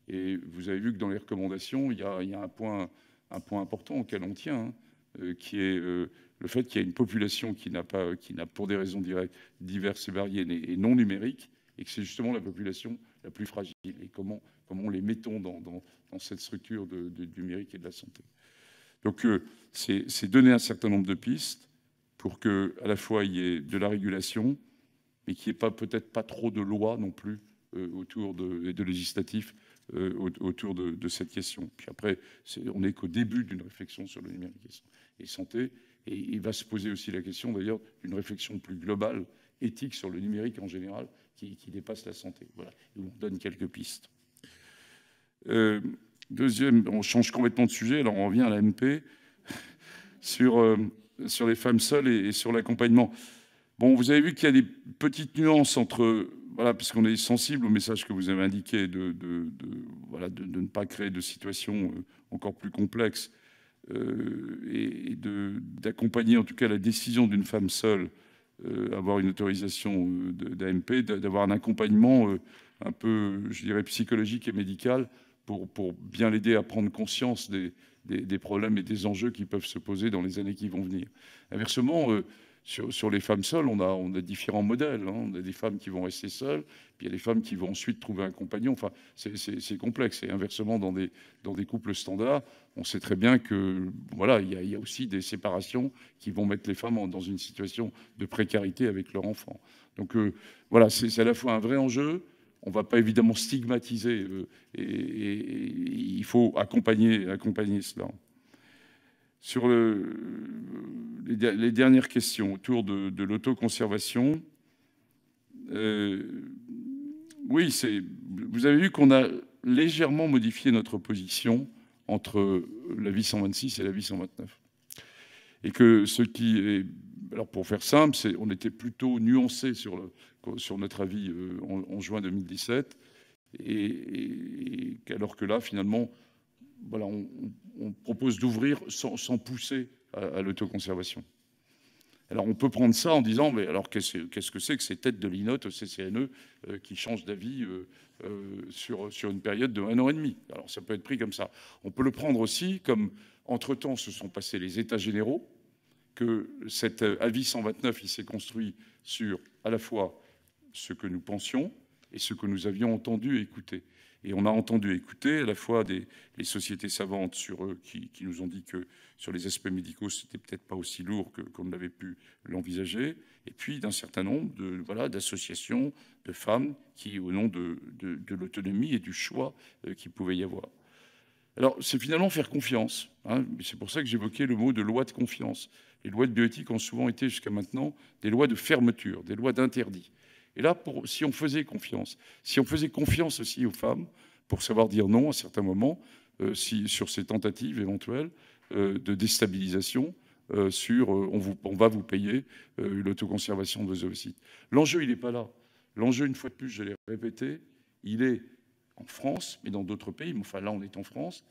Et vous avez vu que dans les recommandations, il y a un point important auquel on tient, qui est le fait qu'il y a une population qui n'a pour des raisons diverses et variées et non numériques, et que c'est justement la population la plus fragile. Et comment les mettons dans cette structure du numérique et de la santé. Donc c'est donner un certain nombre de pistes pour que à la fois il y ait de la régulation, mais qu'il n'y ait peut-être pas trop de lois non plus autour et de législatifs autour de cette question. Puis après, on n'est qu'au début d'une réflexion sur le numérique et santé, et il va se poser aussi la question d'ailleurs d'une réflexion plus globale, éthique sur le numérique en général, qui dépasse la santé. Voilà, et on donne quelques pistes. Deuxième, on change complètement de sujet, alors on revient à la MP, sur les femmes seules et sur l'accompagnement. Bon, vous avez vu qu'il y a des petites nuances entre... Voilà, puisqu'on est sensible au message que vous avez indiqué de ne pas créer de situations encore plus complexes et d'accompagner en tout cas la décision d'une femme seule, avoir une autorisation d'AMP, d'avoir un accompagnement un peu, je dirais, psychologique et médical pour bien l'aider à prendre conscience des problèmes et des enjeux qui peuvent se poser dans les années qui vont venir. Inversement, sur les femmes seules, on a différents modèles. Hein. On a des femmes qui vont rester seules, puis il y a des femmes qui vont ensuite trouver un compagnon. Enfin, c'est complexe. Et inversement, dans des couples standards, on sait très bien que voilà, il y a aussi des séparations qui vont mettre les femmes dans une situation de précarité avec leur enfant. Donc voilà, c'est à la fois un vrai enjeu. On ne va pas évidemment stigmatiser et il faut accompagner cela. Sur les dernières questions autour de l'autoconservation, oui, vous avez vu qu'on a légèrement modifié notre position entre l'avis 126 et l'avis 129. Et que ce qui est... Alors pour faire simple, on était plutôt nuancé sur notre avis en juin 2017, alors que là, finalement, voilà, on propose d'ouvrir sans pousser à l'autoconservation. Alors on peut prendre ça en disant, mais alors qu'est-ce que c'est que ces têtes de l'INOT au CCNE qui changent d'avis sur une période de 1 an et demi? Alors ça peut être pris comme ça. On peut le prendre aussi comme, entre-temps, se sont passés les États généraux, que cet avis 129, il s'est construit sur à la fois ce que nous pensions et ce que nous avions entendu et écouté. Et on a entendu écouter à la fois les sociétés savantes sur eux qui nous ont dit que sur les aspects médicaux, c'était peut-être pas aussi lourd qu'on ne l'avait pu l'envisager, et puis d'un certain nombre d'associations de femmes qui, au nom de l'autonomie et du choix qu'il pouvait y avoir. Alors, c'est finalement faire confiance. Hein, c'est pour ça que j'évoquais le mot de loi de confiance. Les lois de bioéthique ont souvent été jusqu'à maintenant des lois de fermeture, des lois d'interdit. Et là, si on faisait confiance aussi aux femmes pour savoir dire non à certains moments sur ces tentatives éventuelles de déstabilisation on va vous payer l'autoconservation de vos ovocytes. L'enjeu, il n'est pas là. L'enjeu, une fois de plus, je l'ai répété, il est en France, mais dans d'autres pays, mais enfin là, on est en France,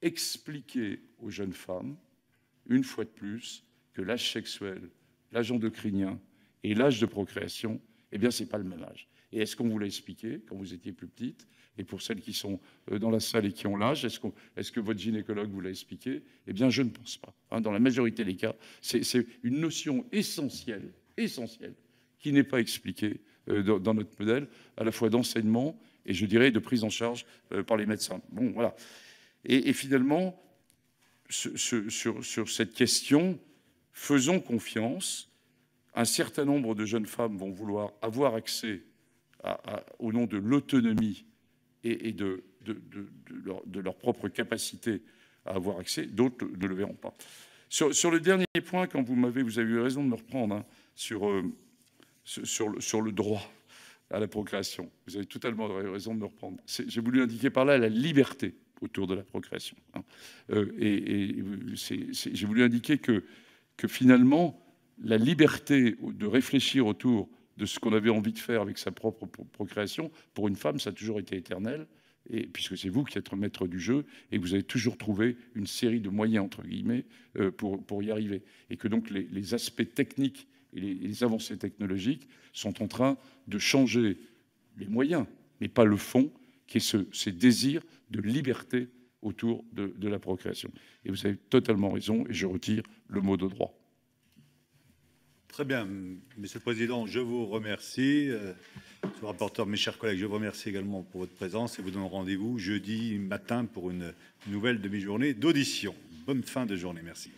expliquer aux jeunes femmes, une fois de plus, que l'âge sexuel, l'âge endocrinien et l'âge de procréation, eh bien, ce n'est pas le même âge. Et est-ce qu'on vous l'a expliqué quand vous étiez plus petite? Et pour celles qui sont dans la salle et qui ont l'âge, est-ce que votre gynécologue vous l'a expliqué? Eh bien, je ne pense pas. Hein, dans la majorité des cas, c'est une notion essentielle, qui n'est pas expliquée dans notre modèle, à la fois d'enseignement et, je dirais, de prise en charge par les médecins. Bon, voilà. Et finalement, sur cette question, faisons confiance. Un certain nombre de jeunes femmes vont vouloir avoir accès au nom de l'autonomie et de leur propre capacité à avoir accès. D'autres ne le verront pas. Sur le dernier point, quand vous avez eu raison de me reprendre hein, sur le droit à la procréation. Vous avez totalement raison de me reprendre. J'ai voulu indiquer par là la liberté autour de la procréation. Hein. J'ai voulu indiquer que finalement, la liberté de réfléchir autour de ce qu'on avait envie de faire avec sa propre procréation, pour une femme, ça a toujours été éternel, et puisque c'est vous qui êtes maître du jeu, et que vous avez toujours trouvé une série de moyens, entre guillemets, pour y arriver. Et que donc les aspects techniques et les avancées technologiques sont en train de changer les moyens, mais pas le fond, qui est ces désirs de liberté autour de la procréation. Et vous avez totalement raison, et je retire le mot de droit. Très bien, Monsieur le Président, je vous remercie. Monsieur le rapporteur, mes chers collègues, je vous remercie également pour votre présence et vous donne rendez-vous jeudi matin pour une nouvelle demi-journée d'audition. Bonne fin de journée, merci.